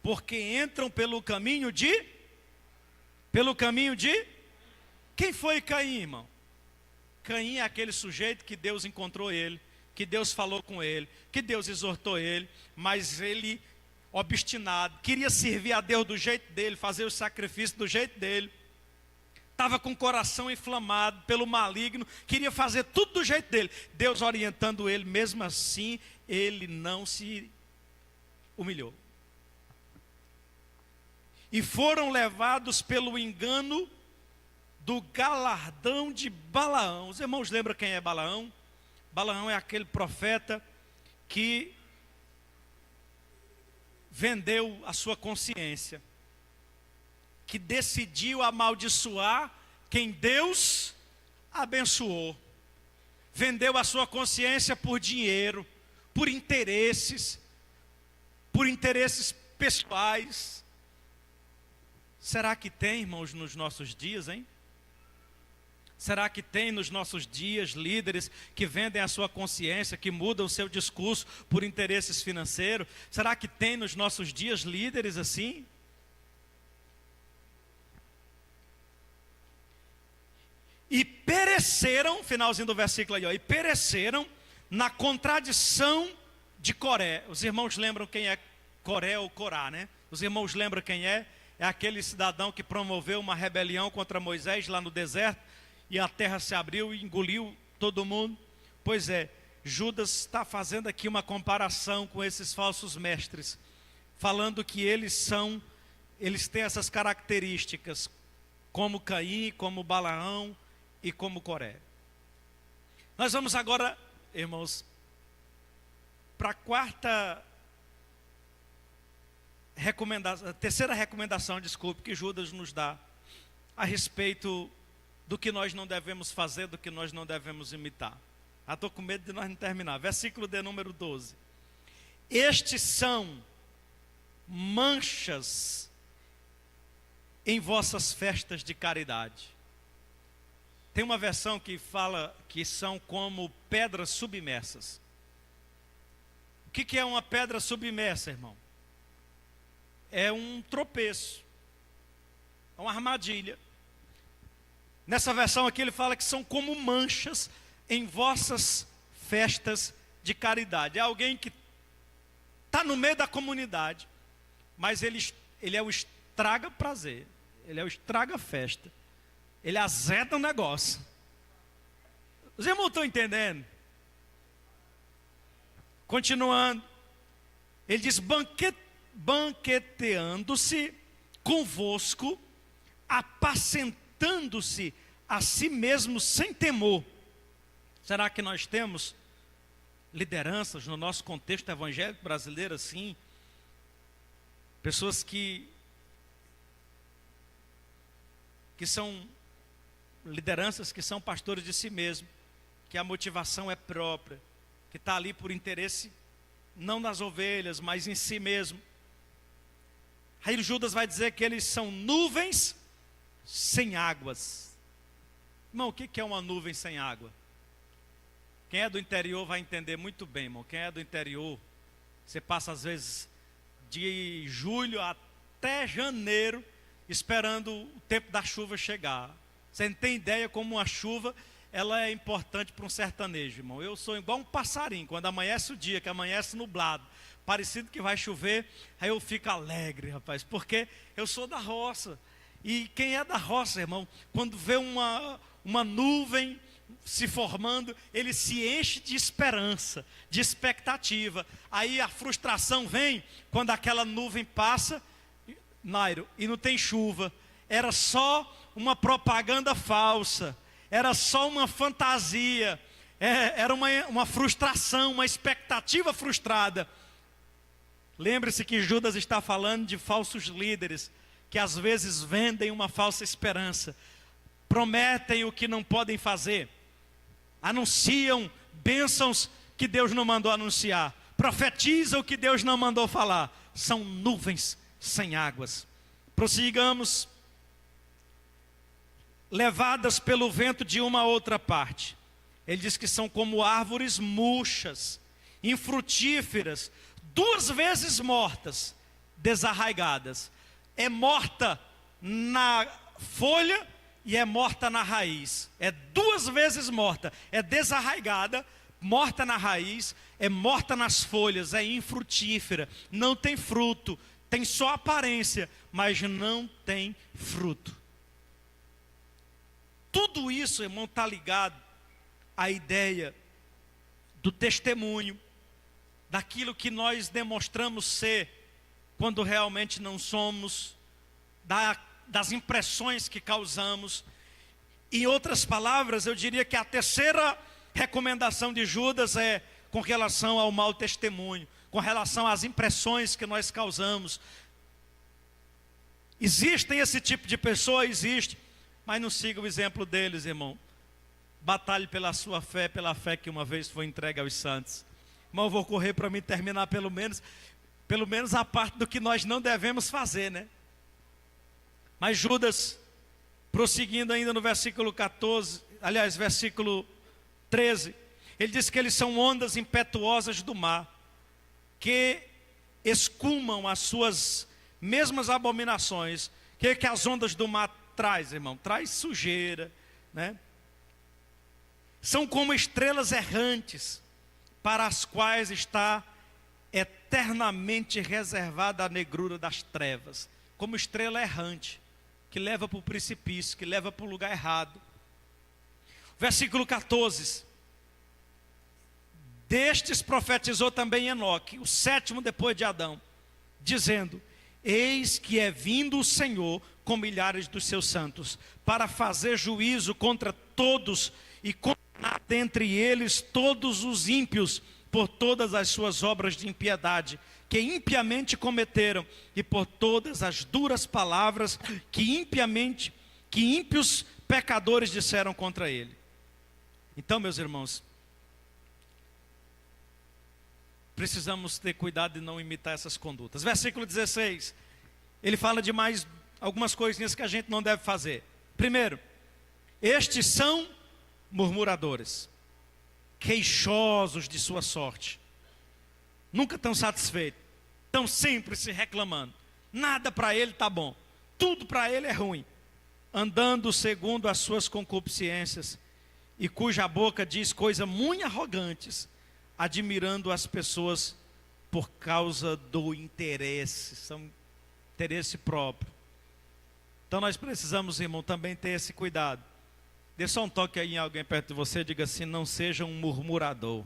porque entram pelo caminho de quem foi Caim, irmão? Caim é aquele sujeito que Deus encontrou ele, que Deus falou com ele, que Deus exortou ele, mas ele, obstinado, queria servir a Deus do jeito dele, fazer o sacrifício do jeito dele, estava com o coração inflamado pelo maligno, queria fazer tudo do jeito dele. Deus orientando ele, mesmo assim, ele não se humilhou. E foram levados pelo engano do galardão de Balaão. Os irmãos lembram quem é Balaão? Balaão é aquele profeta que vendeu a sua consciência, que decidiu amaldiçoar quem Deus abençoou, vendeu a sua consciência por dinheiro, por interesses pessoais. Será que tem, irmãos, nos nossos dias, hein? Será que tem nos nossos dias líderes que vendem a sua consciência, que mudam o seu discurso por interesses financeiros? Será que tem nos nossos dias líderes assim? E pereceram, finalzinho do versículo aí, ó, e pereceram na contradição de Coré. Os irmãos lembram quem é Coré ou Corá, né? Os irmãos lembram quem é? É aquele cidadão que promoveu uma rebelião contra Moisés lá no deserto, e a terra se abriu e engoliu todo mundo. Pois é, Judas está fazendo aqui uma comparação com esses falsos mestres, falando que eles têm essas características, como Caim, como Balaão e como Coré. Nós vamos agora, irmãos, para a terceira recomendação, que Judas nos dá a respeito do que nós não devemos fazer, do que nós não devemos imitar. Estou com medo de nós não terminar. Versículo de número 12. Estes são manchas em vossas festas de caridade. Tem uma versão que fala que são como pedras submersas. O que é uma pedra submersa, irmão? É um tropeço, é uma armadilha. Nessa versão aqui ele fala que são como manchas em vossas festas de caridade. É alguém que está no meio da comunidade, mas ele é o estraga prazer, ele é o estraga festa, ele azeda o negócio. Os irmãos estão entendendo? Continuando, ele diz: banqueteando-se convosco, apacentando-se a si mesmo sem temor. Será que nós temos lideranças no nosso contexto evangélico brasileiro assim? Pessoas que são lideranças, que são pastores de si mesmo, que a motivação é própria, que está ali por interesse não nas ovelhas, mas em si mesmo. Aí Judas vai dizer que eles são nuvens sem águas. Irmão, o que é uma nuvem sem água? Quem é do interior vai entender muito bem, irmão. Quem é do interior, você passa às vezes de julho até janeiro esperando o tempo da chuva chegar. Você não tem ideia como uma chuva ela é importante para um sertanejo, irmão. Eu sou igual um passarinho, quando amanhece o dia, que amanhece nublado, parecido que vai chover, aí eu fico alegre, rapaz, porque eu sou da roça. E quem é da roça, irmão, quando vê uma nuvem se formando, ele se enche de esperança, de expectativa. Aí a frustração vem quando aquela nuvem passa, Nairo, e não tem chuva. Era só uma propaganda falsa, era só uma fantasia, era uma frustração, uma expectativa frustrada. Lembre-se que Judas está falando de falsos líderes, que às vezes vendem uma falsa esperança, prometem o que não podem fazer, anunciam bênçãos que Deus não mandou anunciar, profetizam o que Deus não mandou falar. São nuvens sem águas. Prossigamos. Levadas pelo vento de uma a outra parte. Ele diz que são como árvores murchas, infrutíferas, 2 vezes mortas, desarraigadas. É morta na folha e é morta na raiz. É 2 vezes morta. É desarraigada, morta na raiz, é morta nas folhas, é infrutífera, não tem fruto, tem só aparência, mas não tem fruto. Tudo isso, irmão, está ligado à ideia do testemunho, daquilo que nós demonstramos ser, quando realmente não somos, das impressões que causamos. Em outras palavras, eu diria que a terceira recomendação de Judas é com relação ao mau testemunho, com relação às impressões que nós causamos. Existem esse tipo de pessoa? Existe. Mas não siga o exemplo deles, irmão. Batalhe pela sua fé, pela fé que uma vez foi entregue aos santos. Irmão, eu vou correr para mim terminar pelo menos a parte do que nós não devemos fazer, né? Mas Judas, prosseguindo ainda no versículo 14, aliás, versículo 13, ele diz que eles são ondas impetuosas do mar, que escumam as suas mesmas abominações. O que as ondas do mar traz, irmão? Traz sujeira, né? São como estrelas errantes, para as quais está eternamente reservada a negrura das trevas. Como estrela errante, que leva para o precipício, que leva para o lugar errado. Versículo 14. Destes profetizou também Enoque, o sétimo depois de Adão, dizendo: eis que é vindo o Senhor com milhares dos seus santos, para fazer juízo contra todos e condenar dentre eles todos os ímpios, por todas as suas obras de impiedade, que impiamente cometeram, e por todas as duras palavras que ímpios pecadores disseram contra ele. Então, meus irmãos, precisamos ter cuidado de não imitar essas condutas. Versículo 16, ele fala de mais algumas coisinhas que a gente não deve fazer. Primeiro, estes são murmuradores, queixosos de sua sorte, nunca estão satisfeitos, estão sempre se reclamando, nada para ele está bom, tudo para ele é ruim, andando segundo as suas concupiscências, e cuja boca diz coisas muito arrogantes, admirando as pessoas por causa do interesse, são interesse próprio. Então nós precisamos, irmão, também ter esse cuidado. Dê só um toque aí em alguém perto de você, diga assim: não seja um murmurador.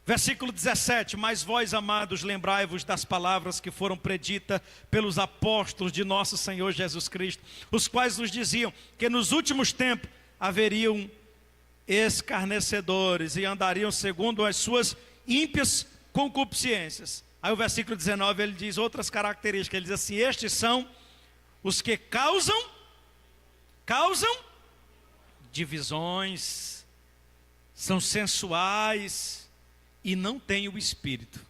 Versículo 17, mas vós, amados, lembrai-vos das palavras que foram preditas pelos apóstolos de nosso Senhor Jesus Cristo, os quais nos diziam que nos últimos tempos haveriam escarnecedores e andariam segundo as suas ímpias concupiscências. Aí o versículo 19 ele diz outras características, ele diz assim: estes são os que causam divisões, são sensuais e não têm o Espírito.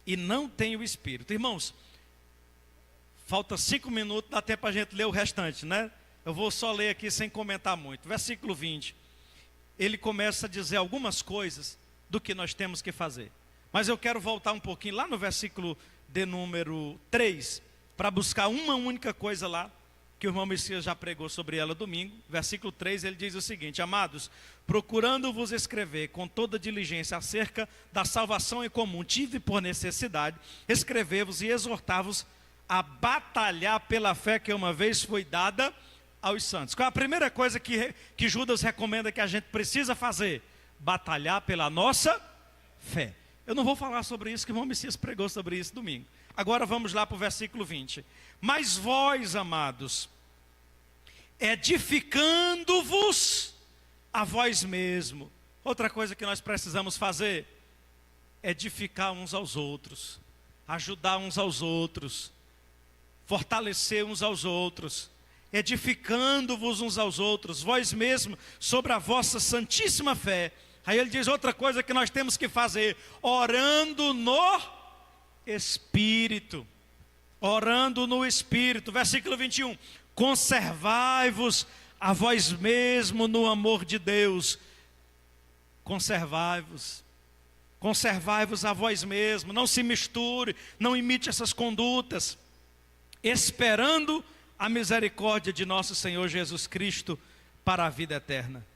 Irmãos, falta 5 minutos, dá tempo para a gente ler o restante, né? Eu vou só ler aqui sem comentar muito. Versículo 20, ele começa a dizer algumas coisas do que nós temos que fazer. Mas eu quero voltar um pouquinho lá no versículo de número 3, para buscar uma única coisa lá, que o irmão Messias já pregou sobre ela domingo. Versículo 3, ele diz o seguinte: amados, procurando-vos escrever com toda diligência acerca da salvação em comum, tive por necessidade escrever-vos e exortar-vos a batalhar pela fé que uma vez foi dada aos santos. Qual é a primeira coisa que Judas recomenda que a gente precisa fazer? Batalhar pela nossa fé. Eu não vou falar sobre isso, que o irmão Messias pregou sobre isso domingo. Agora vamos lá para o versículo 20. Mas vós, amados, edificando-vos a vós mesmo. Outra coisa que nós precisamos fazer, edificar uns aos outros, ajudar uns aos outros, fortalecer uns aos outros, edificando-vos uns aos outros, vós mesmos, sobre a vossa santíssima fé. Aí ele diz outra coisa que nós temos que fazer: orando no Espírito. Orando no Espírito. Versículo 21. Conservai-vos a vós mesmo no amor de Deus. Conservai-vos a vós mesmo. Não se misture, não imite essas condutas. Esperando a misericórdia de nosso Senhor Jesus Cristo para a vida eterna.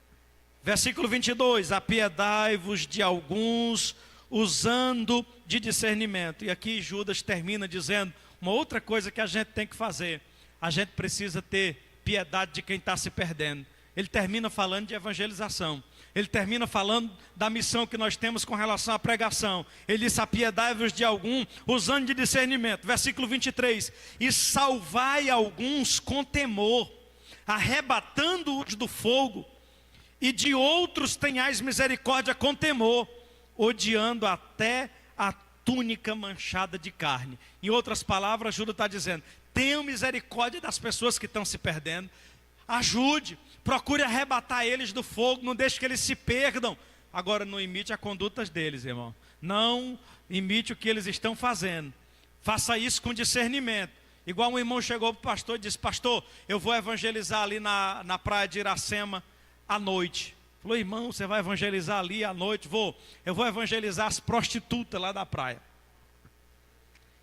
Versículo 22, apiedai-vos de alguns, usando de discernimento. E aqui Judas termina dizendo uma outra coisa que a gente tem que fazer. A gente precisa ter piedade de quem está se perdendo. Ele termina falando de evangelização. Ele termina falando da missão que nós temos com relação à pregação. Ele diz: apiedai-vos de algum, usando de discernimento. Versículo 23, e salvai alguns com temor, arrebatando-os do fogo, e de outros tenhais misericórdia com temor, odiando até a túnica manchada de carne. Em outras palavras, Judas está dizendo: tenha misericórdia das pessoas que estão se perdendo. Ajude, procure arrebatar eles do fogo, não deixe que eles se perdam. Agora, não imite a conduta deles, irmão. Não imite o que eles estão fazendo. Faça isso com discernimento. Igual um irmão chegou para o pastor e disse: pastor, eu vou evangelizar ali na praia de Iracema à noite. Falou: irmão, você vai evangelizar ali à noite? Eu vou evangelizar as prostitutas lá da praia.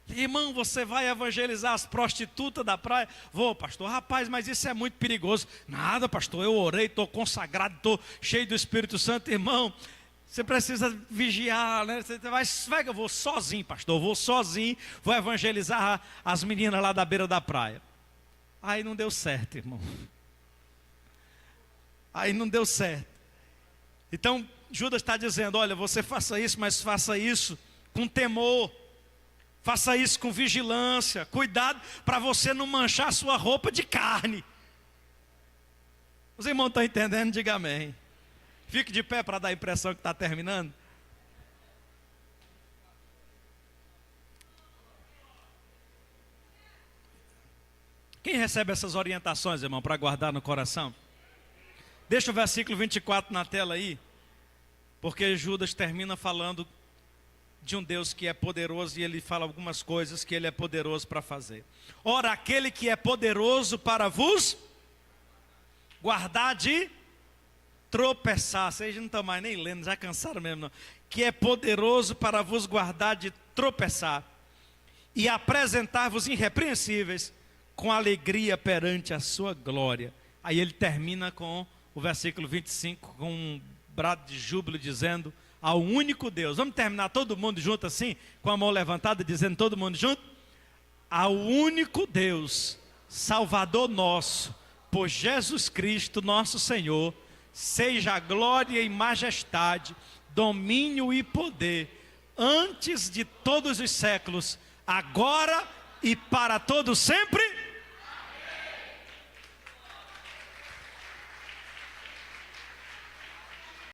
Irmão, você vai evangelizar as prostitutas da praia? Vou, pastor. Rapaz, mas isso é muito perigoso. Nada, pastor, eu orei, estou consagrado, estou cheio do Espírito Santo. Irmão, você precisa vigiar, né? Você vai que eu vou sozinho, pastor. Eu vou sozinho, vou evangelizar as meninas lá da beira da praia. Aí não deu certo, irmão. Aí não deu certo. Então, Judas está dizendo: olha, você faça isso, mas faça isso com temor. Faça isso com vigilância. Cuidado para você não manchar a sua roupa de carne. Os irmãos estão entendendo? Diga amém. Fique de pé para dar a impressão que está terminando. Quem recebe essas orientações, irmão, para guardar no coração? Deixa o versículo 24 na tela aí. Porque Judas termina falando de um Deus que é poderoso, e ele fala algumas coisas que ele é poderoso para fazer. Ora, aquele que é poderoso para vos guardar de tropeçar. Vocês não estão mais nem lendo, já cansaram mesmo, não. Que é poderoso para vos guardar de tropeçar e apresentar-vos irrepreensíveis com alegria perante a sua glória. Aí ele termina com o versículo 25, com um brado de júbilo, dizendo: ao único Deus. Vamos terminar todo mundo junto assim, com a mão levantada, dizendo todo mundo junto? Ao único Deus, Salvador nosso, por Jesus Cristo nosso Senhor, seja a glória e majestade, domínio e poder, antes de todos os séculos, agora e para todos sempre.